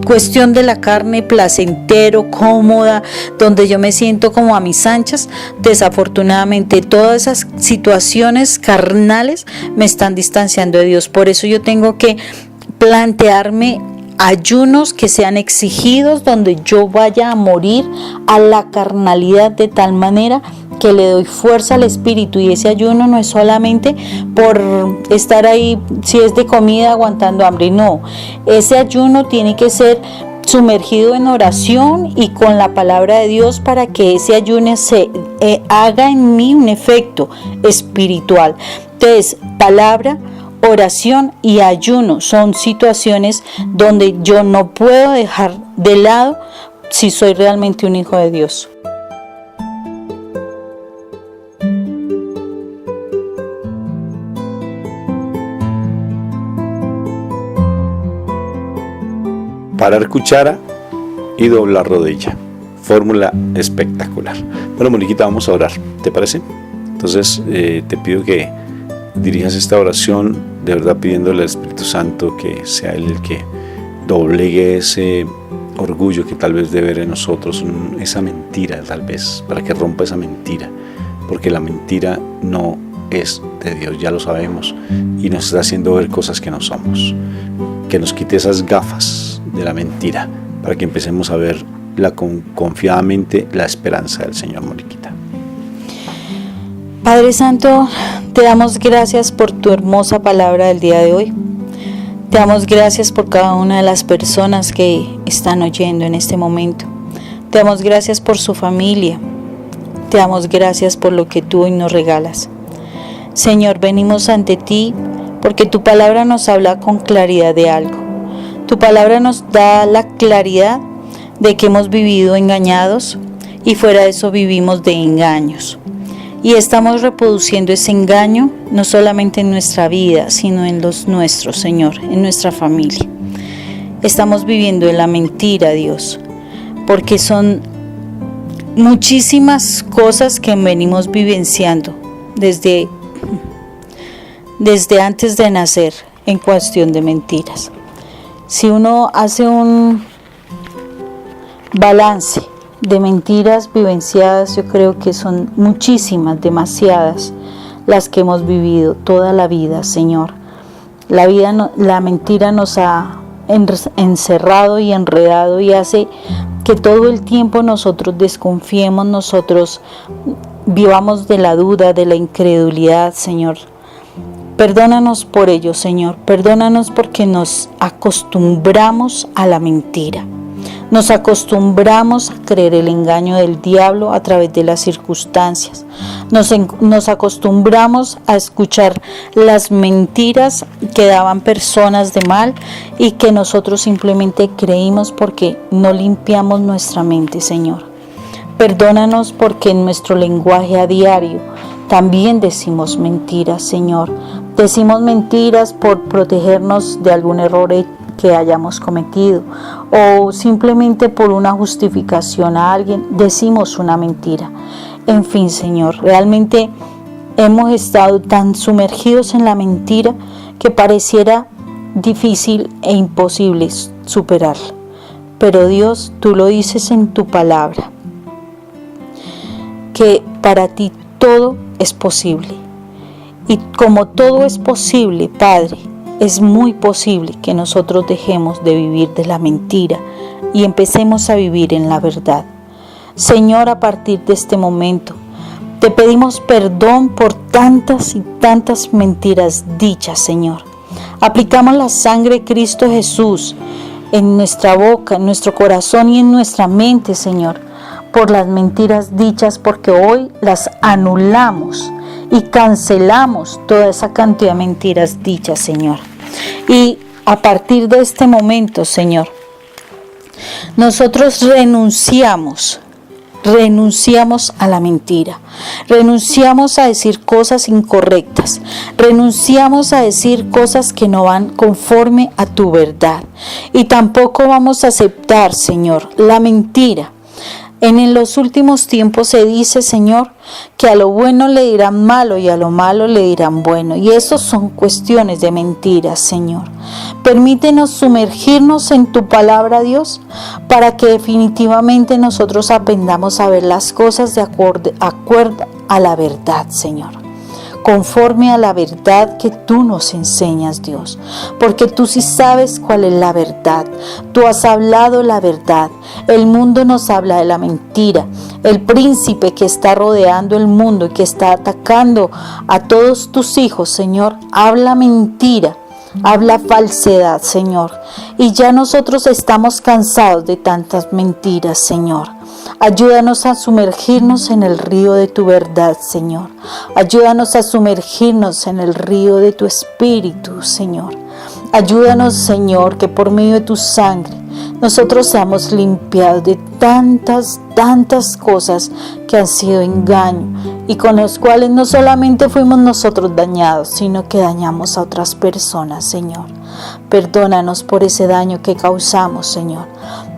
cuestión de la carne, placentero, cómoda, donde yo me siento como a mis anchas. Desafortunadamente todas esas situaciones carnales me están distanciando de Dios. Por eso yo tengo que plantearme ayunos que sean exigidos, donde yo vaya a morir a la carnalidad de tal manera que le doy fuerza al espíritu. Y ese ayuno no es solamente por estar ahí, si es de comida, aguantando hambre, no. Ese ayuno tiene que ser sumergido en oración y con la palabra de Dios, para que ese ayuno se haga en mí un efecto espiritual. Entonces, palabra, oración y ayuno son situaciones donde yo no puedo dejar de lado si soy realmente un hijo de Dios. Parar cuchara y doblar rodilla. Fórmula espectacular. Bueno, Moniquita, vamos a orar, ¿te parece? Entonces te pido que dirijas esta oración de verdad, pidiéndole al Espíritu Santo que sea Él el que doblegue ese orgullo que tal vez debe ver en nosotros, esa mentira tal vez, para que rompa esa mentira, porque la mentira no es de Dios, ya lo sabemos, y nos está haciendo ver cosas que no somos. Que nos quite esas gafas de la mentira, para que empecemos a ver confiadamente la esperanza del Señor, Moniquita. Padre Santo, te damos gracias por tu hermosa palabra del día de hoy. Te damos gracias por cada una de las personas que están oyendo en este momento. Te damos gracias por su familia. Te damos gracias por lo que tú hoy nos regalas. Señor, venimos ante ti porque tu palabra nos habla con claridad de algo. Tu palabra nos da la claridad de que hemos vivido engañados y fuera de eso vivimos de engaños. Y estamos reproduciendo ese engaño no solamente en nuestra vida, sino en los nuestros, Señor, en nuestra familia. Estamos viviendo en la mentira, Dios, porque son muchísimas cosas que venimos vivenciando desde antes de nacer en cuestión de mentiras. Si uno hace un balance de mentiras vivenciadas, yo creo que son muchísimas, demasiadas, las que hemos vivido toda la vida, Señor. La mentira nos ha encerrado y enredado y hace que todo el tiempo nosotros desconfiemos, nosotros vivamos de la duda, de la incredulidad, Señor. Perdónanos por ello, Señor. Perdónanos porque nos acostumbramos a la mentira. Nos acostumbramos a creer el engaño del diablo a través de las circunstancias. Nos acostumbramos a escuchar las mentiras que daban personas de mal y que nosotros simplemente creímos porque no limpiamos nuestra mente, Señor. Perdónanos porque en nuestro lenguaje a diario también decimos mentiras, Señor. Decimos mentiras por protegernos de algún error que hayamos cometido o simplemente por una justificación a alguien decimos una mentira. En fin, Señor, realmente hemos estado tan sumergidos en la mentira que pareciera difícil e imposible superarla. Pero Dios, tú lo dices en tu palabra, que para ti todo es posible. Y como todo es posible, Padre, es muy posible que nosotros dejemos de vivir de la mentira y empecemos a vivir en la verdad. Señor, a partir de este momento, te pedimos perdón por tantas y tantas mentiras dichas, Señor. Aplicamos la sangre de Cristo Jesús en nuestra boca, en nuestro corazón y en nuestra mente, Señor, por las mentiras dichas, porque hoy las anulamos y cancelamos toda esa cantidad de mentiras dichas, Señor. Y a partir de este momento, Señor, nosotros renunciamos a la mentira, renunciamos a decir cosas incorrectas, renunciamos a decir cosas que no van conforme a tu verdad y tampoco vamos a aceptar, Señor, la mentira. En los últimos tiempos se dice, Señor, que a lo bueno le dirán malo y a lo malo le dirán bueno. Y eso son cuestiones de mentiras, Señor. Permítenos sumergirnos en tu palabra, Dios, para que definitivamente nosotros aprendamos a ver las cosas de acuerdo a la verdad, Señor. Conforme a la verdad que tú nos enseñas, Dios, porque tú sí sabes cuál es la verdad. Tú has hablado la verdad. El mundo nos habla de la mentira. El príncipe que está rodeando el mundo y que está atacando a todos tus hijos, Señor, habla mentira. Habla falsedad, Señor. Y ya nosotros estamos cansados de tantas mentiras, Señor. Ayúdanos a sumergirnos en el río de tu verdad, Señor. Ayúdanos a sumergirnos en el río de tu espíritu, Señor. Ayúdanos, Señor, que por medio de tu sangre nosotros seamos limpiados de tantas cosas que han sido engaño y con los cuales no solamente fuimos nosotros dañados, sino que dañamos a otras personas, Señor. Perdónanos por ese daño que causamos, Señor.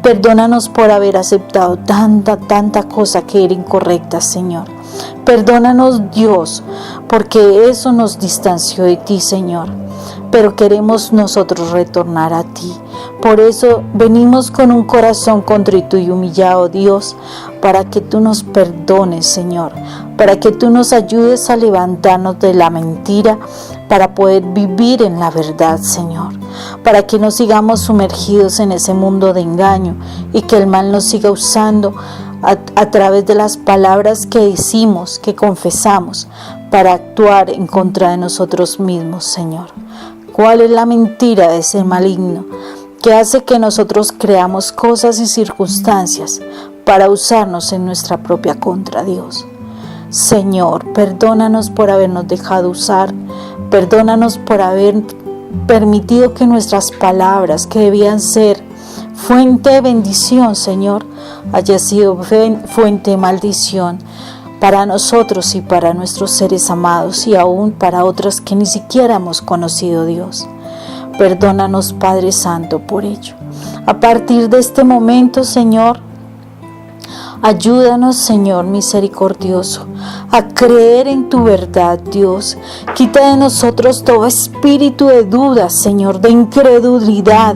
Perdónanos por haber aceptado tanta cosa que era incorrecta, Señor. Perdónanos, Dios, porque eso nos distanció de ti, Señor. Pero queremos nosotros retornar a ti. Por eso venimos con un corazón contrito y humillado, Dios, para que tú nos perdones, Señor, para que tú nos ayudes a levantarnos de la mentira, para poder vivir en la verdad, Señor, para que no sigamos sumergidos en ese mundo de engaño y que el mal nos siga usando a través de las palabras que decimos, que confesamos, para actuar en contra de nosotros mismos, Señor. ¿Cuál es la mentira de ese maligno que hace que nosotros creamos cosas y circunstancias para usarnos en nuestra propia contra, Dios? Señor, perdónanos por habernos dejado usar, perdónanos por haber permitido que nuestras palabras, que debían ser fuente de bendición, Señor, haya sido fuente de maldición para nosotros y para nuestros seres amados y aún para otros que ni siquiera hemos conocido, Dios. Perdónanos, Padre Santo, por ello. A partir de este momento, Señor, ayúdanos, Señor misericordioso, a creer en tu verdad, Dios. Quita de nosotros todo espíritu de duda, Señor, de incredulidad.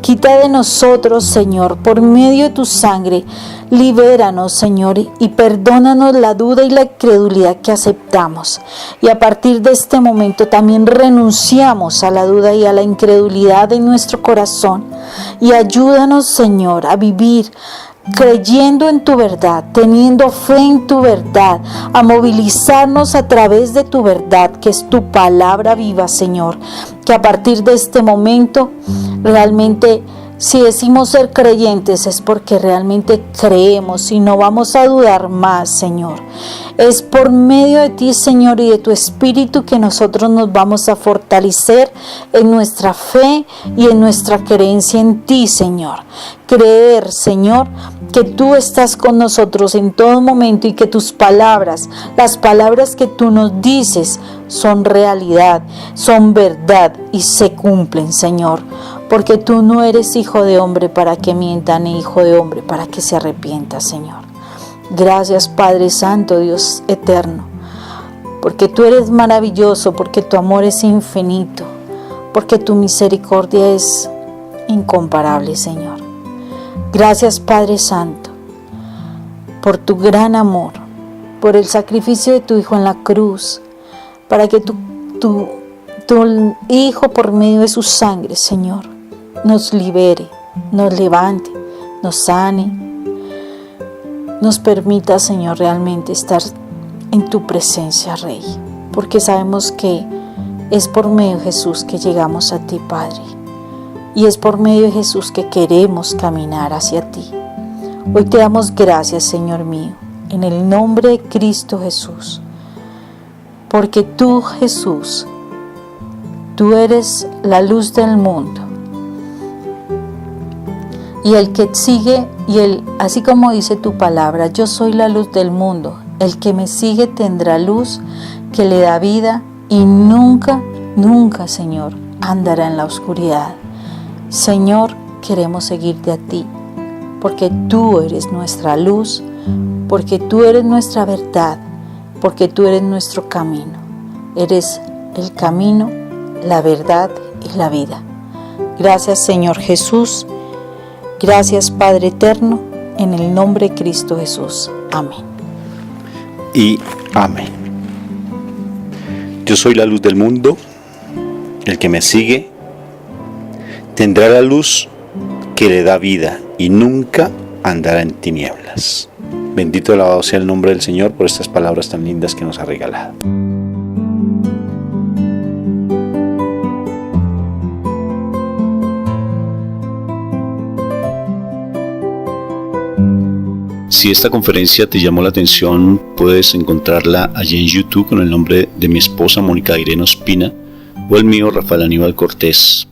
Quita de nosotros, Señor, por medio de tu sangre. Libéranos, Señor, y perdónanos la duda y la incredulidad que aceptamos. Y a partir de este momento también renunciamos a la duda y a la incredulidad en nuestro corazón. Y ayúdanos, Señor, a vivir creyendo en tu verdad, teniendo fe en tu verdad, a movilizarnos a través de tu verdad, que es tu palabra viva, Señor. Que a partir de este momento realmente Si decimos ser creyentes es porque realmente creemos y no vamos a dudar más, Señor. Es por medio de ti, Señor, y de tu Espíritu que nosotros nos vamos a fortalecer en nuestra fe y en nuestra creencia en ti, Señor. Creer, Señor, que tú estás con nosotros en todo momento y que tus palabras, las palabras que tú nos dices, son realidad, son verdad y se cumplen, Señor. Porque tú no eres hijo de hombre para que mienta, ni hijo de hombre para que se arrepienta, Señor. Gracias, Padre Santo, Dios eterno, porque tú eres maravilloso, porque tu amor es infinito, porque tu misericordia es incomparable, Señor. Gracias, Padre Santo, por tu gran amor, por el sacrificio de tu Hijo en la cruz, para que tu Hijo, por medio de su sangre, Señor, nos libere, nos levante, nos sane, nos permita, Señor, realmente estar en tu presencia, Rey, porque sabemos que es por medio de Jesús que llegamos a ti, Padre, y es por medio de Jesús que queremos caminar hacia ti. Hoy te damos gracias, Señor mío, en el nombre de Cristo Jesús, porque tú, Jesús, tú eres la luz del mundo. Y el que sigue, así como dice tu palabra, yo soy la luz del mundo. El que me sigue tendrá luz que le da vida y nunca, nunca, Señor, andará en la oscuridad. Señor, queremos seguirte a ti, porque tú eres nuestra luz, porque tú eres nuestra verdad, porque tú eres nuestro camino. Eres el camino, la verdad y la vida. Gracias, Señor Jesús. Gracias, Padre eterno, en el nombre de Cristo Jesús. Amén. Y amén. Yo soy la luz del mundo. El que me sigue tendrá la luz que le da vida y nunca andará en tinieblas. Bendito y alabado sea el nombre del Señor por estas palabras tan lindas que nos ha regalado. Si esta conferencia te llamó la atención, puedes encontrarla allí en YouTube con el nombre de mi esposa Mónica Irene Ospina o el mío Rafael Aníbal Cortés.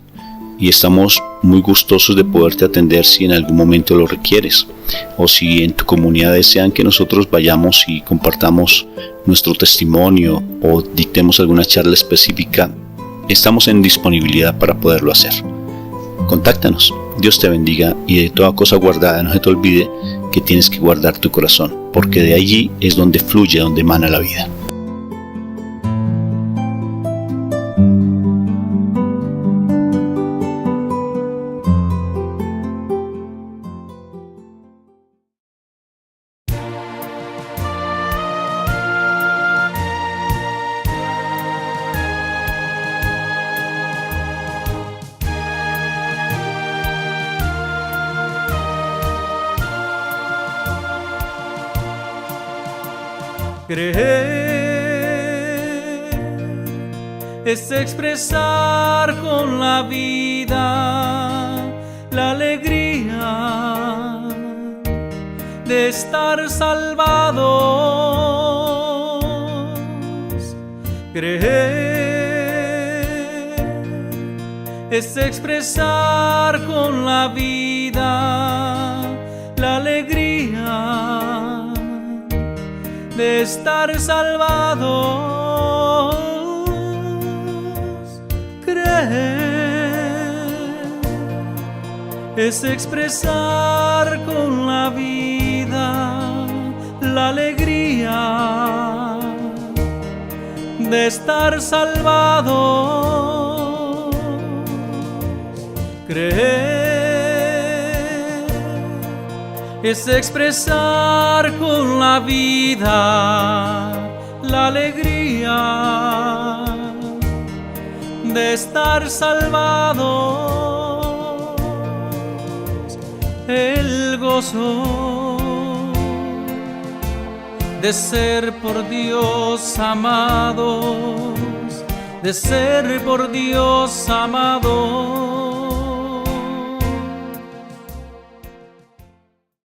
Y estamos muy gustosos de poderte atender si en algún momento lo requieres, o si en tu comunidad desean que nosotros vayamos y compartamos nuestro testimonio o dictemos alguna charla específica. Estamos en disponibilidad para poderlo hacer. Contáctanos. Dios te bendiga y de toda cosa guardada no se te olvide que tienes que guardar tu corazón, porque de allí es donde fluye, donde emana la vida. Creer es expresar con la vida la alegría de estar salvados. Creer es expresar con la vida la alegría de estar salvados. Creer es expresar con la vida la alegría de estar salvados. Creer es expresar con la vida la alegría de estar salvados. El gozo de ser por Dios amados, de ser por Dios amados.